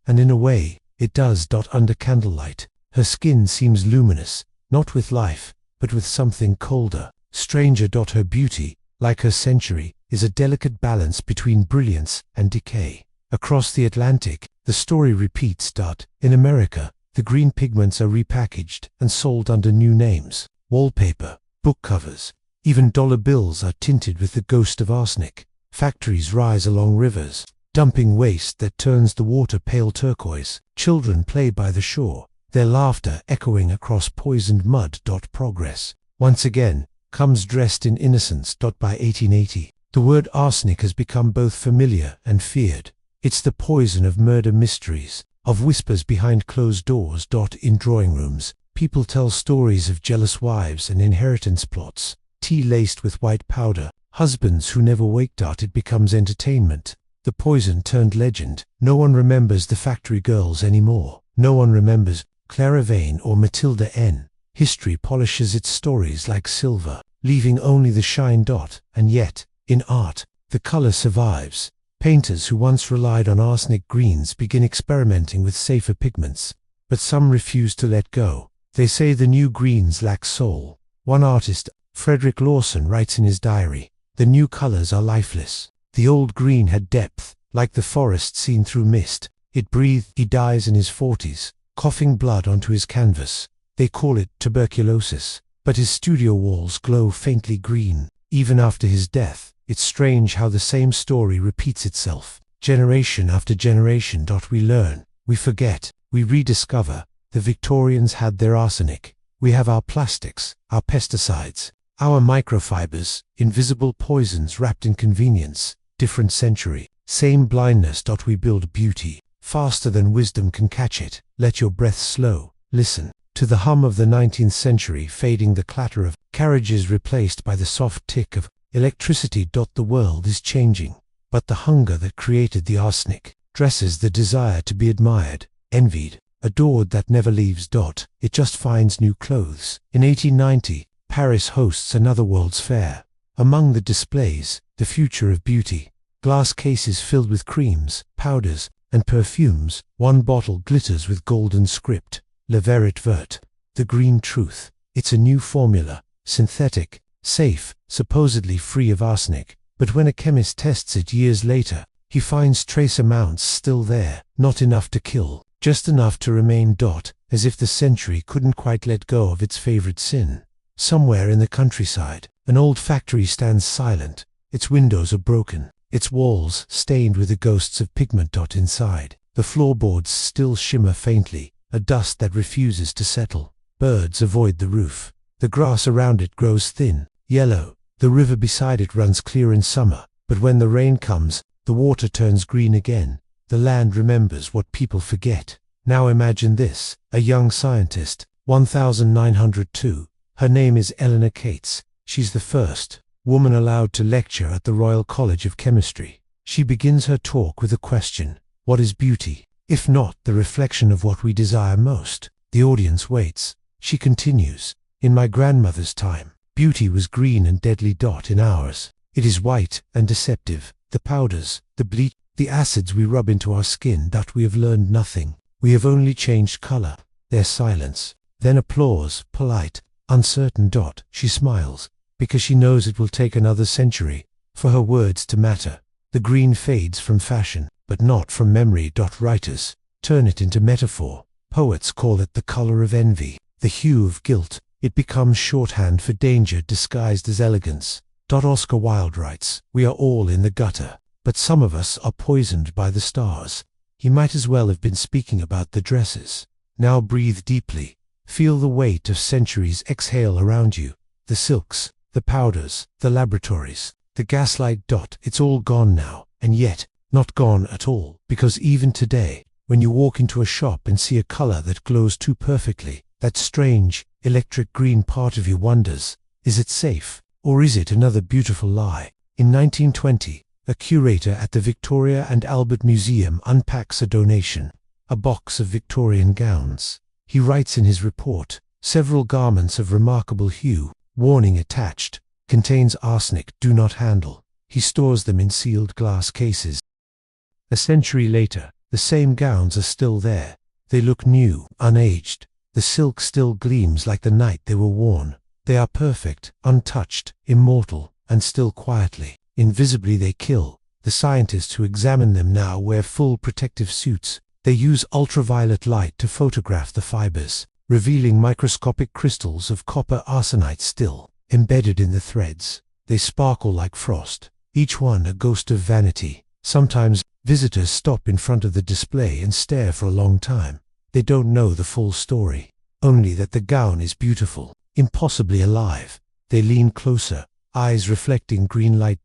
And in a way, it does. Under candlelight, her skin seems luminous, not with life, but with something colder, stranger. Her beauty, like her century, is a delicate balance between brilliance and decay. Across the Atlantic, the story repeats. In America, the green pigments are repackaged and sold under new names. Wallpaper, book covers, even dollar bills are tinted with the ghost of arsenic. Factories rise along rivers, dumping waste that turns the water pale turquoise. Children play by the shore, their laughter echoing across poisoned mud. Progress, once again, comes dressed in innocence. By 1880, the word arsenic has become both familiar and feared. It's the poison of murder mysteries, of whispers behind closed doors. In drawing rooms, people tell stories of jealous wives and inheritance plots, tea laced with white powder, husbands who never wake. It becomes entertainment. The poison turned legend. No one remembers the factory girls anymore. No one remembers Clara Vane or Matilda N. History polishes its stories like silver, leaving only the shine. And yet, In art, the color survives. Painters who once relied on arsenic greens begin experimenting with safer pigments. But some refuse to let go. They say the new greens lack soul. One artist, Frederick Lawson, writes in his diary, "The new colors are lifeless. The old green had depth, like the forest seen through mist. It breathed." He dies in his 40s, coughing blood onto his canvas. They call it tuberculosis. But his studio walls glow faintly green, even after his death. It's strange how the same story repeats itself. Generation after generation. We learn, we forget, we rediscover. The Victorians had their arsenic. We have our plastics, our pesticides, our microfibers, invisible poisons wrapped in convenience. Different century, same blindness. We build beauty, faster than wisdom can catch it. Let your breath slow. Listen to the hum of the 19th century fading, the clatter of carriages replaced by the soft tick of electricity. The world is changing, but the hunger that created the arsenic dresses the desire to be admired, envied, adored that never leaves. It just finds new clothes. In 1890, Paris hosts another World's Fair. Among the displays, the future of beauty. Glass cases filled with creams, powders, and perfumes. One bottle glitters with golden script. Le Verit Vert. The green truth. It's a new formula, synthetic, safe, supposedly free of arsenic. But when a chemist tests it years later, he finds trace amounts still there, not enough to kill, just enough to remain. As if the century couldn't quite let go of its favorite sin. Somewhere in the countryside, an old factory stands silent. Its windows are broken, its walls stained with the ghosts of pigment. Inside, the floorboards still shimmer faintly, a dust that refuses to settle. Birds avoid the roof. The grass around it grows thin, yellow. The river beside it runs clear in summer, but when the rain comes, the water turns green again. The land remembers what people forget. Now imagine this, a young scientist, 1902. Her name is Eleanor Cates. She's the first woman allowed to lecture at the Royal College of Chemistry. She begins her talk with a question: what is beauty, if not the reflection of what we desire most? The audience waits. She continues, "In my grandmother's time, beauty was green and deadly. In ours, it is white and deceptive. The powders, the bleach, the acids we rub into our skin. We have learned nothing. We have only changed color." There's silence. Then applause, polite, uncertain. She smiles, because she knows it will take another century for her words to matter. The green fades from fashion, but not from memory. Writers turn it into metaphor. Poets call it the color of envy, the hue of guilt. It becomes shorthand for danger disguised as elegance. Oscar Wilde writes, "We are all in the gutter, but some of us are poisoned by the stars." He might as well have been speaking about the dresses. Now breathe deeply. Feel the weight of centuries exhale around you. The silks, the powders, the laboratories, the gaslight. It's all gone now, and yet not gone at all, because even today, when you walk into a shop and see a color that glows too perfectly, that strange, electric green part of you wonders, is it safe, or is it another beautiful lie? In 1920, a curator at the Victoria and Albert Museum unpacks a donation, a box of Victorian gowns. He writes in his report, "Several garments of remarkable hue, warning attached, contains arsenic, do not handle." He stores them in sealed glass cases. A century later, the same gowns are still there. They look new, unaged. The silk still gleams like the night they were worn. They are perfect, untouched, immortal, and still quietly, invisibly they kill. The scientists who examine them now wear full protective suits. They use ultraviolet light to photograph the fibers, revealing microscopic crystals of copper arsenite still embedded in the threads. They sparkle like frost, each one a ghost of vanity. Sometimes visitors stop in front of the display and stare for a long time. They don't know the full story, only that the gown is beautiful, impossibly alive. They lean closer, eyes reflecting green light.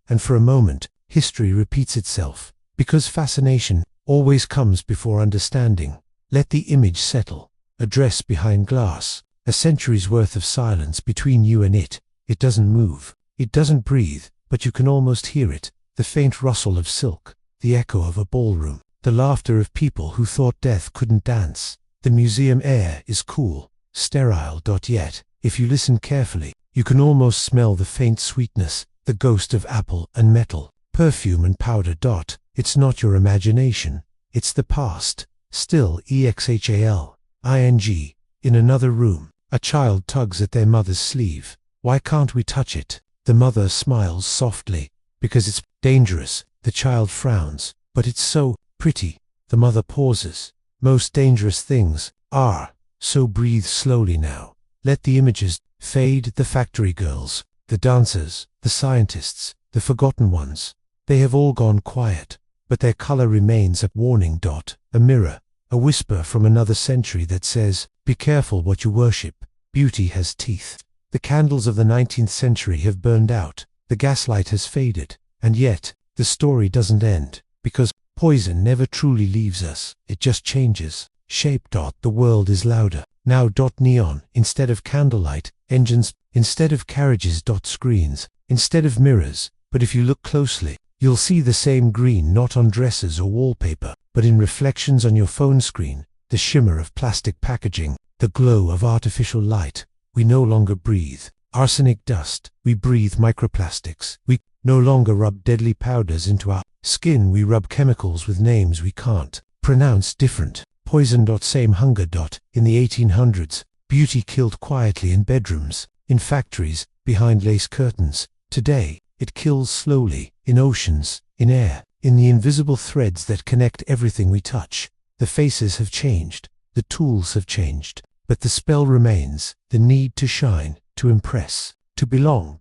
And for a moment, history repeats itself, because fascination always comes before understanding. Let the image settle. A dress behind glass, a century's worth of silence between you and it. It doesn't move, it doesn't breathe, but you can almost hear it, the faint rustle of silk, the echo of a ballroom, the laughter of people who thought death couldn't dance. The museum air is cool, sterile. Yet, if you listen carefully, you can almost smell the faint sweetness, the ghost of apple and metal, perfume and powder. It's not your imagination, it's the past. Still, exhaling. In another room, a child tugs at their mother's sleeve. Why can't we touch it? The mother smiles softly. Because it's dangerous. The child frowns. But it's so pretty. The mother pauses. Most dangerous things are. So breathe slowly now. Let the images fade. The factory girls, the dancers, the scientists, the forgotten ones. They have all gone quiet. But their color remains a warning. A mirror. A whisper from another century that says, be careful what you worship. Beauty has teeth. The candles of the 19th century have burned out. The gaslight has faded. And yet, the story doesn't end. Because poison never truly leaves us. It just changes shape. The world is louder. Now. Neon. Instead of candlelight. Engines. Instead of carriages. Screens. Instead of mirrors. But if you look closely, you'll see the same green not on dresses or wallpaper, but in reflections on your phone screen. The shimmer of plastic packaging. The glow of artificial light. We no longer breathe arsenic dust. We breathe microplastics. We no longer rub deadly powders into our skin. We rub chemicals with names we can't pronounce. Different poison. Same hunger. In the 1800s, beauty killed quietly in bedrooms, in factories, behind lace curtains. Today, it kills slowly, in oceans, in air, in the invisible threads that connect everything we touch. The faces have changed, the tools have changed, but the spell remains, the need to shine, to impress, to belong.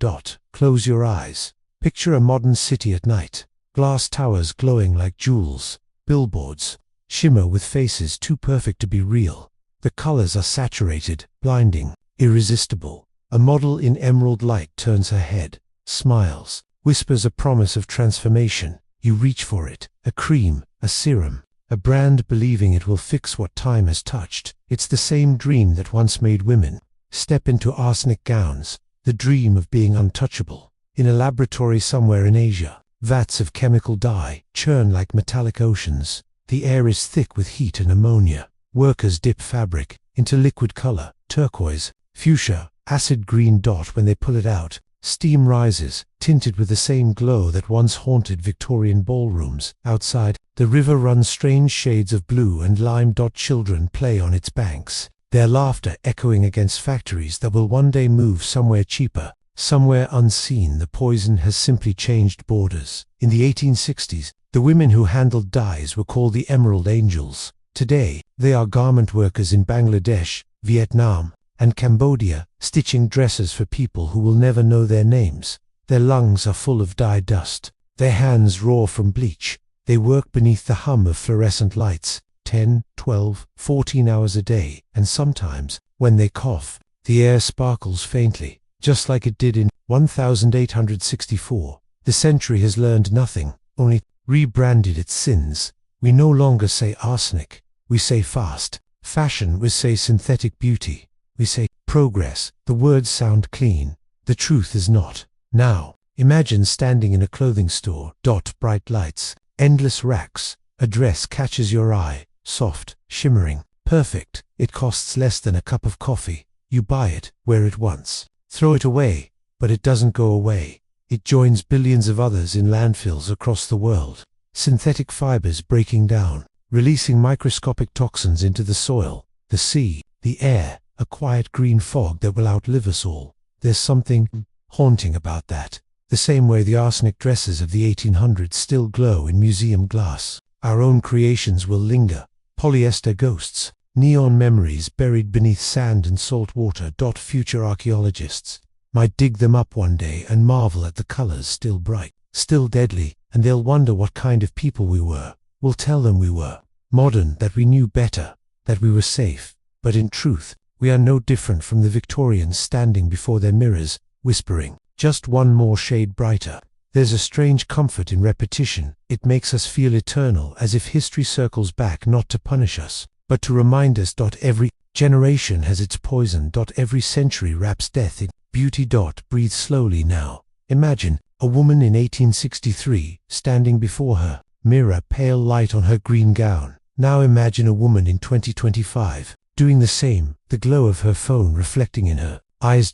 Close your eyes. Picture a modern city at night. Glass towers glowing like jewels. Billboards shimmer with faces too perfect to be real. The colors are saturated, blinding, irresistible. A model in emerald light turns her head, smiles, whispers a promise of transformation. You reach for it. A cream, a serum, a brand believing it will fix what time has touched. It's the same dream that once made women step into arsenic gowns, the dream of being untouchable. In a laboratory somewhere in Asia, vats of chemical dye churn like metallic oceans. The air is thick with heat and ammonia. Workers dip fabric into liquid color, turquoise, fuchsia, acid green. When they pull it out, steam rises, tinted with the same glow that once haunted Victorian ballrooms. Outside, the river runs strange shades of blue and lime. Children play on its banks, their laughter echoing against factories that will one day move somewhere cheaper, somewhere unseen. The poison has simply changed borders. In the 1860s, the women who handled dyes were called the Emerald Angels. Today, they are garment workers in Bangladesh, Vietnam, and Cambodia, stitching dresses for people who will never know their names. Their lungs are full of dye dust. Their hands raw from bleach. They work beneath the hum of fluorescent lights, 10, 12, 14 hours a day, and sometimes, when they cough, the air sparkles faintly, just like it did in 1864. The century has learned nothing, only rebranded its sins. We no longer say arsenic, we say fast fashion, we say synthetic beauty, we say progress. The words sound clean, the truth is not. Now, imagine standing in a clothing store. Bright lights, endless racks, a dress catches your eye, soft, shimmering, perfect. It costs less than a cup of coffee. You buy it, wear it once, throw it away, but it doesn't go away. It joins billions of others in landfills across the world. Synthetic fibers breaking down, releasing microscopic toxins into the soil, the sea, the air, a quiet green fog that will outlive us all. There's something haunting about that. The same way the arsenic dresses of the 1800s still glow in museum glass. Our own creations will linger. Polyester ghosts, neon memories buried beneath sand and salt water. Future archaeologists might dig them up one day and marvel at the colors still bright, still deadly, and they'll wonder what kind of people we were. We'll tell them we were modern, that we knew better, that we were safe. But in truth, we are no different from the Victorians standing before their mirrors, whispering, just one more shade brighter. There's a strange comfort in repetition. It makes us feel eternal, as if history circles back not to punish us, but to remind us. Every generation has its poison. Every century wraps death in beauty. Breathe slowly now. Imagine a woman in 1863 standing before her mirror, pale light on her green gown. Now imagine a woman in 2025 doing the same, the glow of her phone reflecting in her eyes.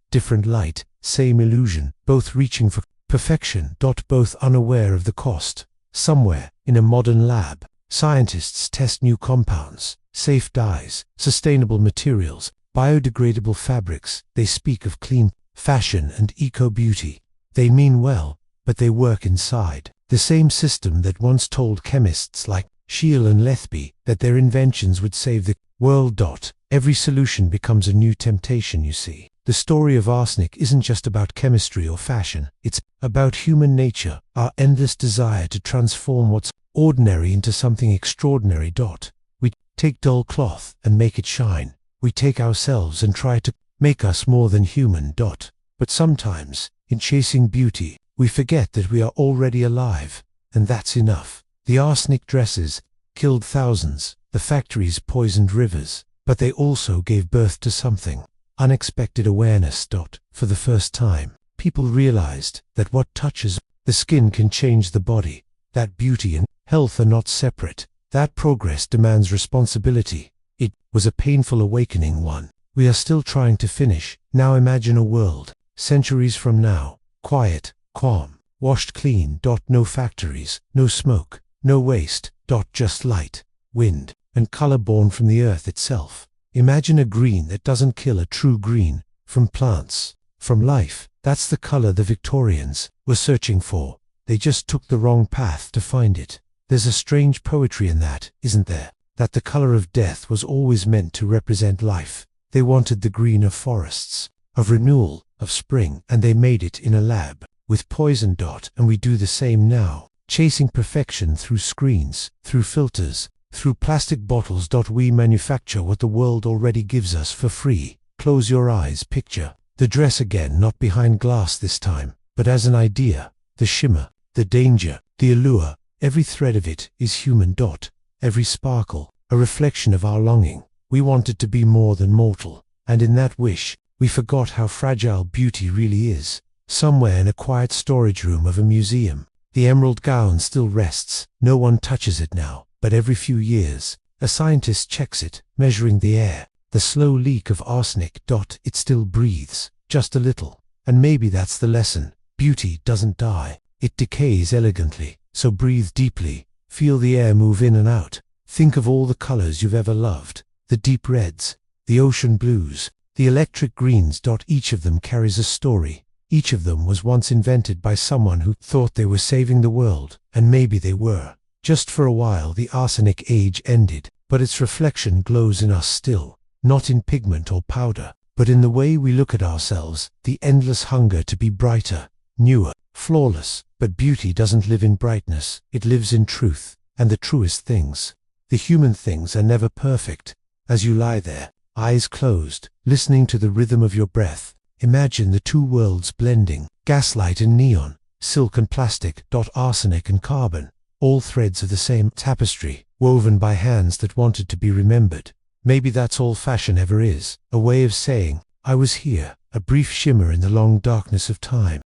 Different light, same illusion, both reaching for perfection. Both unaware of the cost. Somewhere, in a modern lab, scientists test new compounds, safe dyes, sustainable materials, biodegradable fabrics. They speak of clean fashion and eco-beauty. They mean well, but they work inside the same system that once told chemists like Scheele and Lethby that their inventions would save the world. Every solution becomes a new temptation, you see. The story of arsenic isn't just about chemistry or fashion. It's about human nature, our endless desire to transform what's ordinary into something extraordinary. We take dull cloth and make it shine. We take ourselves and try to make us more than human. But sometimes, in chasing beauty, we forget that we are already alive, and that's enough. The arsenic dresses killed thousands, the factories poisoned rivers, but they also gave birth to something. Unexpected awareness. For the first time, people realized that what touches the skin can change the body, that beauty and health are not separate, that progress demands responsibility. It was a painful awakening one. We are still trying to finish. Now imagine a world, centuries from now, quiet, calm, washed clean. No factories, no smoke, no waste. Just light, wind, and color born from the earth itself. Imagine a green that doesn't kill, a true green, from plants, from life. That's the color the Victorians were searching for. They just took the wrong path to find it. There's a strange poetry in that, isn't there? That the color of death was always meant to represent life. They wanted the green of forests, of renewal, of spring, and they made it in a lab, with poison. And we do the same now, chasing perfection through screens, through filters, through plastic bottles. We manufacture what the world already gives us for free. Close your eyes, picture the dress again, not behind glass this time, but as an idea. The shimmer, the danger, the allure, every thread of it is human. Every sparkle, a reflection of our longing. We wanted to be more than mortal, and in that wish, we forgot how fragile beauty really is. Somewhere in a quiet storage room of a museum, the emerald gown still rests. No one touches it now, but every few years, a scientist checks it, measuring the air, the slow leak of arsenic. It still breathes, just a little. And maybe that's the lesson. Beauty doesn't die, it decays elegantly. So breathe deeply, feel the air move in and out. Think of all the colors you've ever loved, the deep reds, the ocean blues, the electric greens. Each of them carries a story. Each of them was once invented by someone who thought they were saving the world, and maybe they were. Just for a while the arsenic age ended, but its reflection glows in us still, not in pigment or powder, but in the way we look at ourselves, the endless hunger to be brighter, newer, flawless. But beauty doesn't live in brightness, it lives in truth, and the truest things. The human things are never perfect. As you lie there, eyes closed, listening to the rhythm of your breath, imagine the two worlds blending, gaslight and neon, silk and plastic. Arsenic and carbon, all threads of the same tapestry, woven by hands that wanted to be remembered. Maybe that's all fashion ever is, a way of saying, I was here, a brief shimmer in the long darkness of time.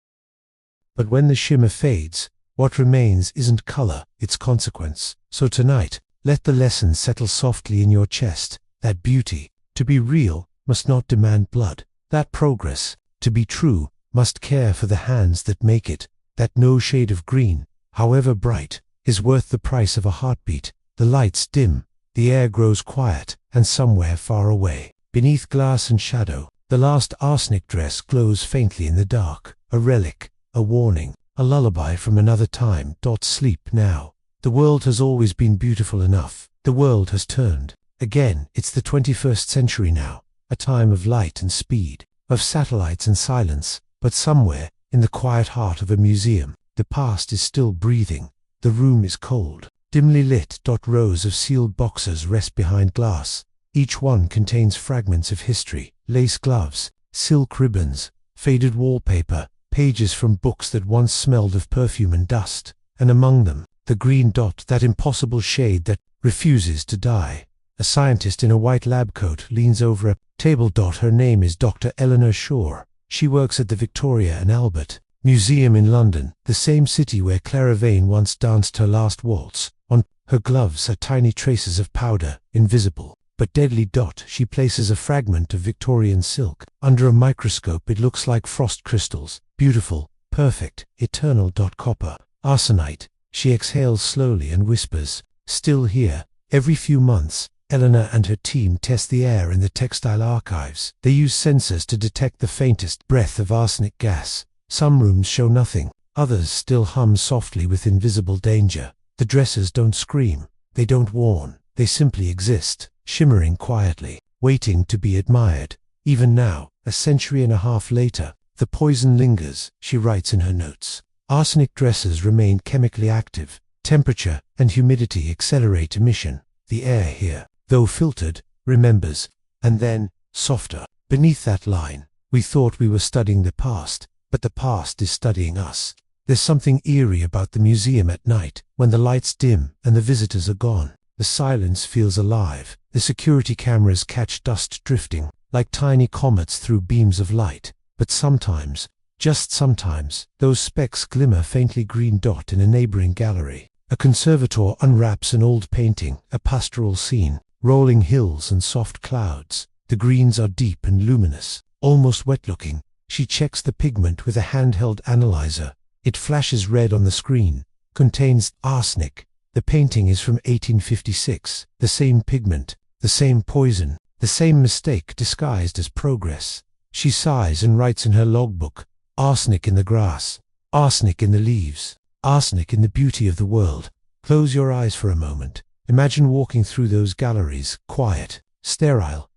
But when the shimmer fades, what remains isn't color, it's consequence. So tonight, let the lesson settle softly in your chest, that beauty, to be real, must not demand blood. That progress, to be true, must care for the hands that make it. That no shade of green, however bright, is worth the price of a heartbeat. The lights dim, the air grows quiet, and somewhere far away, beneath glass and shadow, the last arsenic dress glows faintly in the dark, a relic, a warning, a lullaby from another time. Sleep now. The world has always been beautiful enough. The world has turned. Again, it's the 21st century now, a time of light and speed, of satellites and silence, but somewhere, in the quiet heart of a museum, the past is still breathing. The room is cold, dimly lit. Rows of sealed boxes rest behind glass. Each one contains fragments of history, lace gloves, silk ribbons, faded wallpaper, pages from books that once smelled of perfume and dust, and among them, the green. That impossible shade that refuses to die. A scientist in a white lab coat leans over a table. Her name is Dr. Eleanor Shaw. She works at the Victoria and Albert Museum in London, the same city where Clara Vane once danced her last waltz. On her gloves are tiny traces of powder, invisible, but deadly. She places a fragment of Victorian silk. Under a microscope it looks like frost crystals, beautiful, perfect, eternal. Copper, arsenite. She exhales slowly and whispers, still here. Every few months, Eleanor and her team test the air in the textile archives. They use sensors to detect the faintest breath of arsenic gas. Some rooms show nothing, others still hum softly with invisible danger. The dresses don't scream, they don't warn, they simply exist, shimmering quietly, waiting to be admired. Even now, a century and a half later, the poison lingers, she writes in her notes. Arsenic dresses remain chemically active. Temperature and humidity accelerate emission. The air here, though filtered, remembers, and then, softer. Beneath that line, we thought we were studying the past, but the past is studying us. There's something eerie about the museum at night, when the lights dim and the visitors are gone. The silence feels alive. The security cameras catch dust drifting, like tiny comets through beams of light. But sometimes, just sometimes, those specks glimmer faintly green dot in a neighboring gallery. A conservator unwraps an old painting, a pastoral scene, rolling hills and soft clouds. The greens are deep and luminous, almost wet-looking. She checks the pigment with a handheld analyzer. It flashes red on the screen, contains arsenic. The painting is from 1856, the same pigment, the same poison, the same mistake disguised as progress. She sighs and writes in her logbook, arsenic in the grass, arsenic in the leaves, arsenic in the beauty of the world. Close your eyes for a moment. Imagine walking through those galleries, quiet, sterile,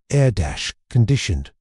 conditioned.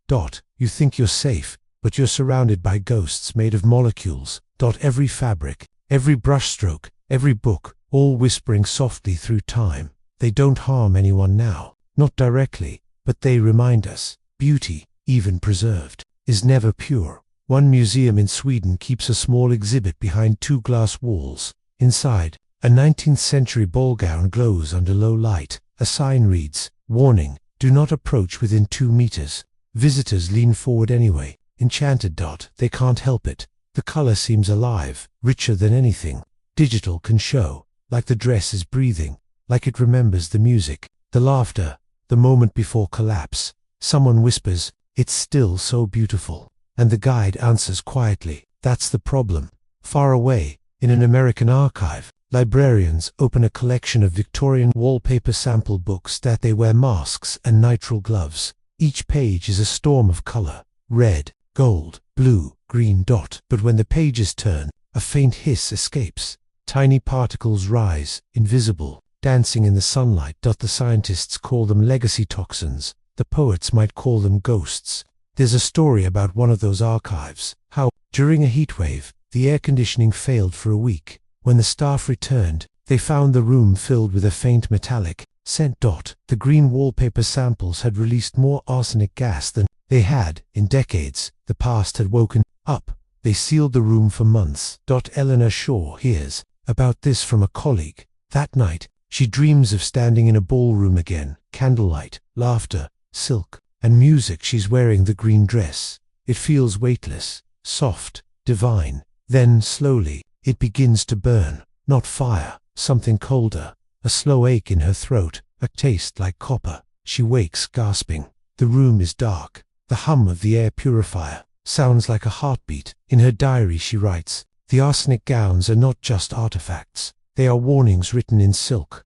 You think you're safe, but you're surrounded by ghosts made of molecules. Every fabric, every brushstroke, every book, all whispering softly through time. They don't harm anyone now, not directly, but they remind us, beauty, even preserved, is never pure. One museum in Sweden keeps a small exhibit behind two glass walls. Inside, a 19th century ball gown glows under low light. A sign reads, warning, do not approach within 2 meters. Visitors lean forward anyway, enchanted. They can't help it. The color seems alive, richer than anything digital can show, like the dress is breathing, like it remembers the music, the laughter, the moment before collapse. Someone whispers, it's still so beautiful. And the guide answers quietly, that's the problem. Far away, in an American archive, librarians open a collection of Victorian wallpaper sample books that they wear masks and nitrile gloves. Each page is a storm of color, red, gold, blue, green. But when the pages turn, a faint hiss escapes. Tiny particles rise, invisible, dancing in the sunlight. The scientists call them legacy toxins. The poets might call them ghosts. There's a story about one of those archives, how, during a heatwave, the air conditioning failed for a week. When the staff returned, they found the room filled with a faint metallic scent. The green wallpaper samples had released more arsenic gas than they had in decades. The past had woken up. They sealed the room for months. Eleanor Shaw hears about this from a colleague. That night, she dreams of standing in a ballroom again. Candlelight, laughter, silk, and music. She's wearing the green dress. It feels weightless, soft, divine. Then, slowly, it begins to burn. Not fire, something colder. A slow ache in her throat, a taste like copper. She wakes, gasping. The room is dark. The hum of the air purifier sounds like a heartbeat. In her diary she writes, the arsenic gowns are not just artifacts. They are warnings written in silk.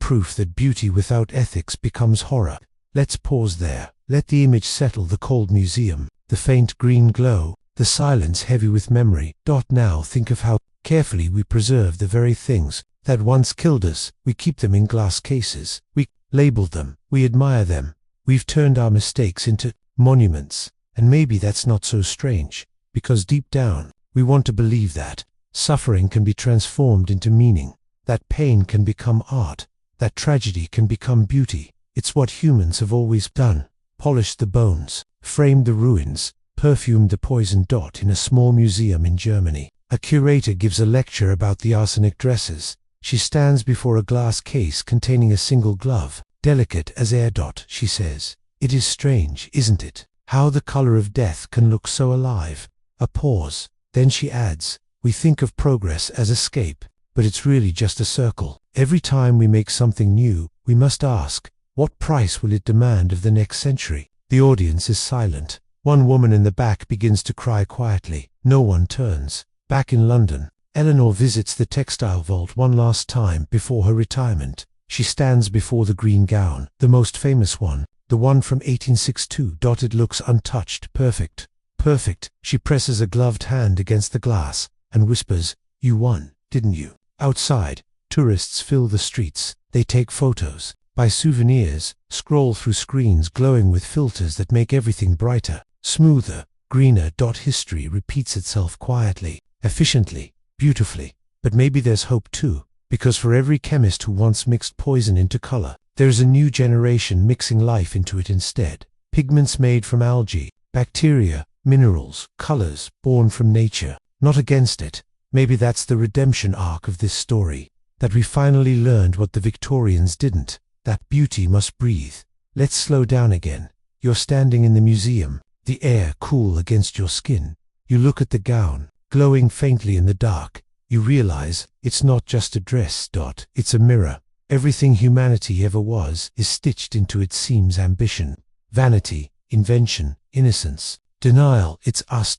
Proof that beauty without ethics becomes horror. Let's pause there. Let the image settle. The cold museum, the faint green glow, the silence heavy with memory. Now think of how carefully we preserve the very things that once killed us. We keep them in glass cases. We label them. We admire them. We've turned our mistakes into monuments. And maybe that's not so strange, because deep down, we want to believe that suffering can be transformed into meaning, that pain can become art, that tragedy can become beauty. It's what humans have always done. Polished the bones, framed the ruins, perfumed the poison. In a small museum in Germany, a curator gives a lecture about the arsenic dresses. She stands before a glass case containing a single glove, delicate as air. She says, it is strange, isn't it, how the color of death can look so alive. A pause. Then she adds, we think of progress as escape, but it's really just a circle. Every time we make something new, we must ask, what price will it demand of the next century? The audience is silent. One woman in the back begins to cry quietly. No one turns. Back in London, Eleanor visits the textile vault one last time before her retirement. She stands before the green gown, the most famous one, the one from 1862. It looks untouched, perfect. Perfect. She presses a gloved hand against the glass and whispers, "You won, didn't you?" Outside, tourists fill the streets. They take photos, buy souvenirs, scroll through screens glowing with filters that make everything brighter, smoother, greener. History repeats itself quietly, efficiently, beautifully. But maybe there's hope too, because for every chemist who once mixed poison into color, there's a new generation mixing life into it instead. Pigments made from algae, bacteria, minerals, colors born from nature, not against it. Maybe that's the redemption arc of this story, that we finally learned what the Victorians didn't, that beauty must breathe. Let's slow down again. You're standing in the museum, the air cool against your skin. You look at the gown, glowing faintly in the dark. You realize it's not just a dress. It's a mirror. Everything humanity ever was is stitched into its seams: ambition, vanity, invention, innocence, denial. It's us.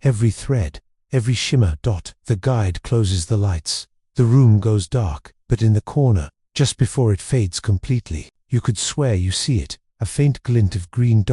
Every thread, every shimmer. The guide closes the lights. The room goes dark, but in the corner, just before it fades completely, you could swear you see it, a faint glint of green.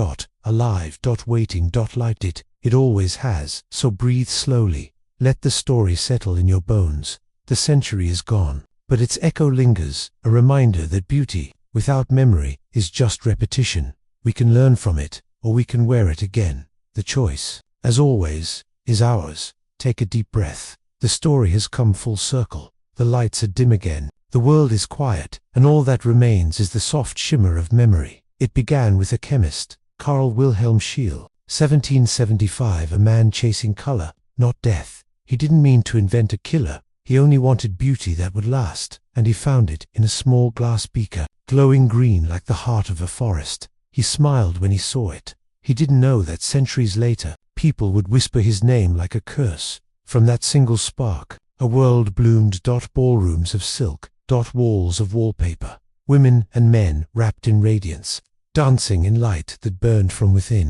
Alive. Waiting. Light it. It always has. So breathe slowly. Let the story settle in your bones. The century is gone, but its echo lingers, a reminder that beauty, without memory, is just repetition. We can learn from it, or we can wear it again. The choice, as always, is ours. Take a deep breath. The story has come full circle. The lights are dim again. The world is quiet, and all that remains is the soft shimmer of memory. It began with a chemist, Carl Wilhelm Scheele, 1775, a man chasing color, not death. He didn't mean to invent a killer. He only wanted beauty that would last, and he found it in a small glass beaker, glowing green like the heart of a forest. He smiled when he saw it. He didn't know that centuries later, people would whisper his name like a curse. From that single spark, a world bloomed. Ballrooms of silk, walls of wallpaper, women and men wrapped in radiance, dancing in light that burned from within.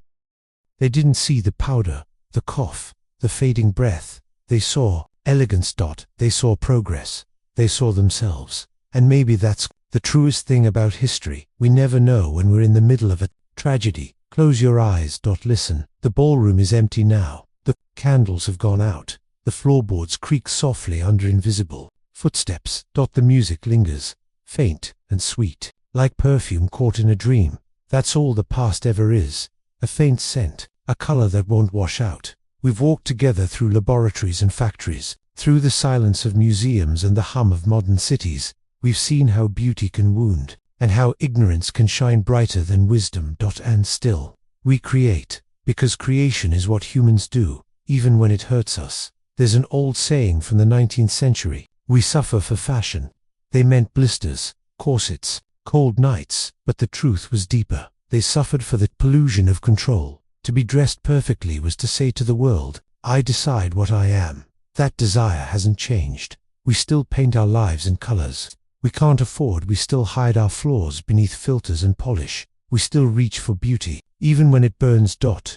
They didn't see the powder, the cough, the fading breath. They saw elegance. They saw progress. They saw themselves. And maybe that's the truest thing about history. We never know when we're in the middle of a tragedy. Close your eyes. Listen. The ballroom is empty now. The candles have gone out. The floorboards creak softly under invisible footsteps. The music lingers, faint and sweet, like perfume caught in a dream. That's all the past ever is. A faint scent, a color that won't wash out. We've walked together through laboratories and factories, through the silence of museums and the hum of modern cities. We've seen how beauty can wound, and how ignorance can shine brighter than wisdom. And still, we create, because creation is what humans do, even when it hurts us. There's an old saying from the 19th century, "We suffer for fashion." They meant blisters, corsets, cold nights, but the truth was deeper. They suffered for the pollution of control. To be dressed perfectly was to say to the world, "I decide what I am." That desire hasn't changed. We still paint our lives in colors we can't afford. We still hide our flaws beneath filters and polish. We still reach for beauty, even when it burns.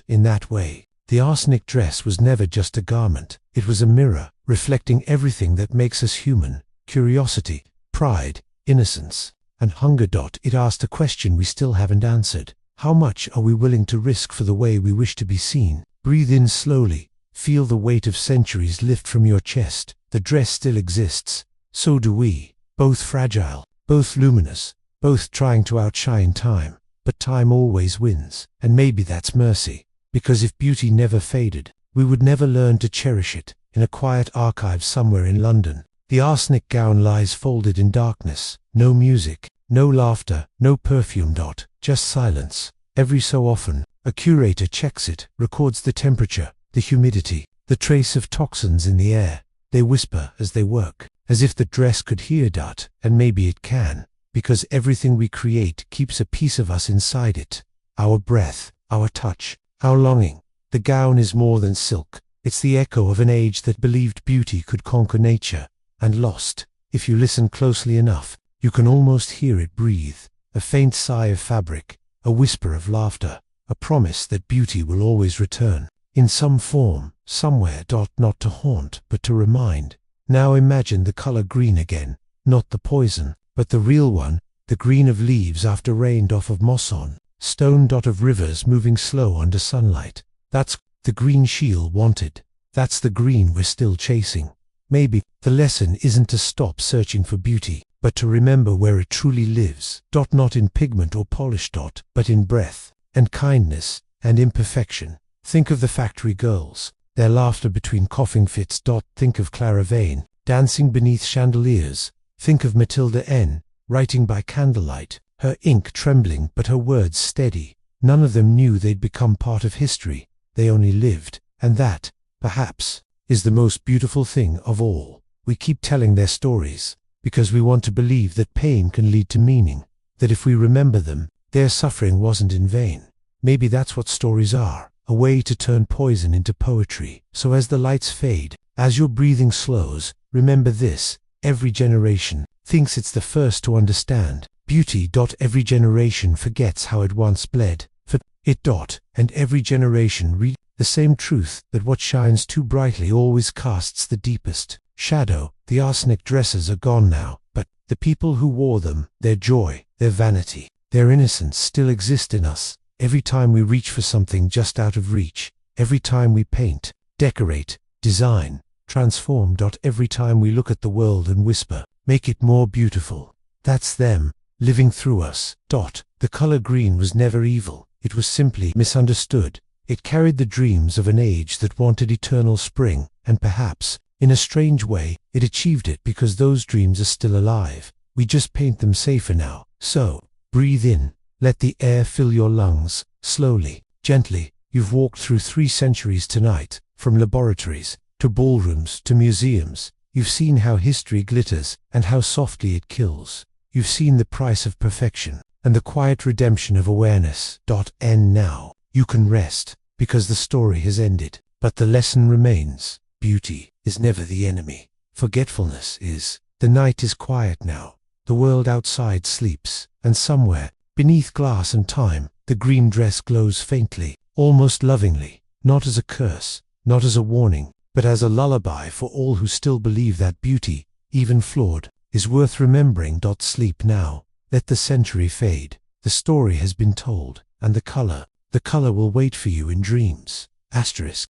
In that way, the arsenic dress was never just a garment. It was a mirror, reflecting everything that makes us human: curiosity, pride, innocence, and hunger. It asked a question we still haven't answered. How much are we willing to risk for the way we wish to be seen? Breathe in slowly. Feel the weight of centuries lift from your chest. The dress still exists. So do we. Both fragile, both luminous, both trying to outshine time. But time always wins. And maybe that's mercy. Because if beauty never faded, we would never learn to cherish it. In a quiet archive somewhere in London, the arsenic gown lies folded in darkness. No music, no laughter, no perfume. Just silence. Every so often, a curator checks it, records the temperature, the humidity, the trace of toxins in the air. They whisper as they work, as if the dress could hear. And maybe it can, because everything we create keeps a piece of us inside it. Our breath, our touch, our longing. The gown is more than silk. It's the echo of an age that believed beauty could conquer nature, and lost. If you listen closely enough, you can almost hear it breathe. A faint sigh of fabric, a whisper of laughter, a promise that beauty will always return. in some form, somewhere. Not to haunt, but to remind. Now imagine the color green again, not the poison, but the real one, the green of leaves after rain, of moss on stone, of rivers moving slow under sunlight. That's the green Scheele wanted. That's the green we're still chasing. Maybe the lesson isn't to stop searching for beauty, but to remember where it truly lives. Not in pigment or polish. But in breath, and kindness, and imperfection. Think of the factory girls, their laughter between coughing fits. Think of Clara Vane, dancing beneath chandeliers. Think of Matilda N., writing by candlelight, her ink trembling but her words steady. None of them knew they'd become part of history. They only lived, and that, perhaps, is the most beautiful thing of all. We keep telling their stories because we want to believe that pain can lead to meaning, that if we remember them, their suffering wasn't in vain. Maybe that's what stories are, a way to turn poison into poetry. So as the lights fade, as your breathing slows, remember this: every generation thinks it's the first to understand beauty. Every generation forgets how it once bled for it. And every generation reads the same truth, that what shines too brightly always casts the deepest shadow. The arsenic dresses are gone now, but the people who wore them, their joy, their vanity, their innocence still exist in us. Every time we reach for something just out of reach, every time we paint, decorate, design, transform. Every time we look at the world and whisper, make it more beautiful. That's them, living through us. The color green was never evil, it was simply misunderstood. It carried the dreams of an age that wanted eternal spring, and perhaps, in a strange way, it achieved it because those dreams are still alive. We just paint them safer now. So, breathe in, let the air fill your lungs, slowly, gently. You've walked through 3 centuries tonight, from laboratories, to ballrooms, to museums. You've seen how history glitters, and how softly it kills. You've seen the price of perfection, and the quiet redemption of awareness. And now, you can rest, because the story has ended. But the lesson remains. Beauty is never the enemy. Forgetfulness is. The night is quiet now. The world outside sleeps, and somewhere, beneath glass and time, the green dress glows faintly, almost lovingly, not as a curse, not as a warning, but as a lullaby for all who still believe that beauty, even flawed, is worth remembering. Sleep now. Let the century fade. The story has been told, and the color will wait for you in dreams. Asterisk.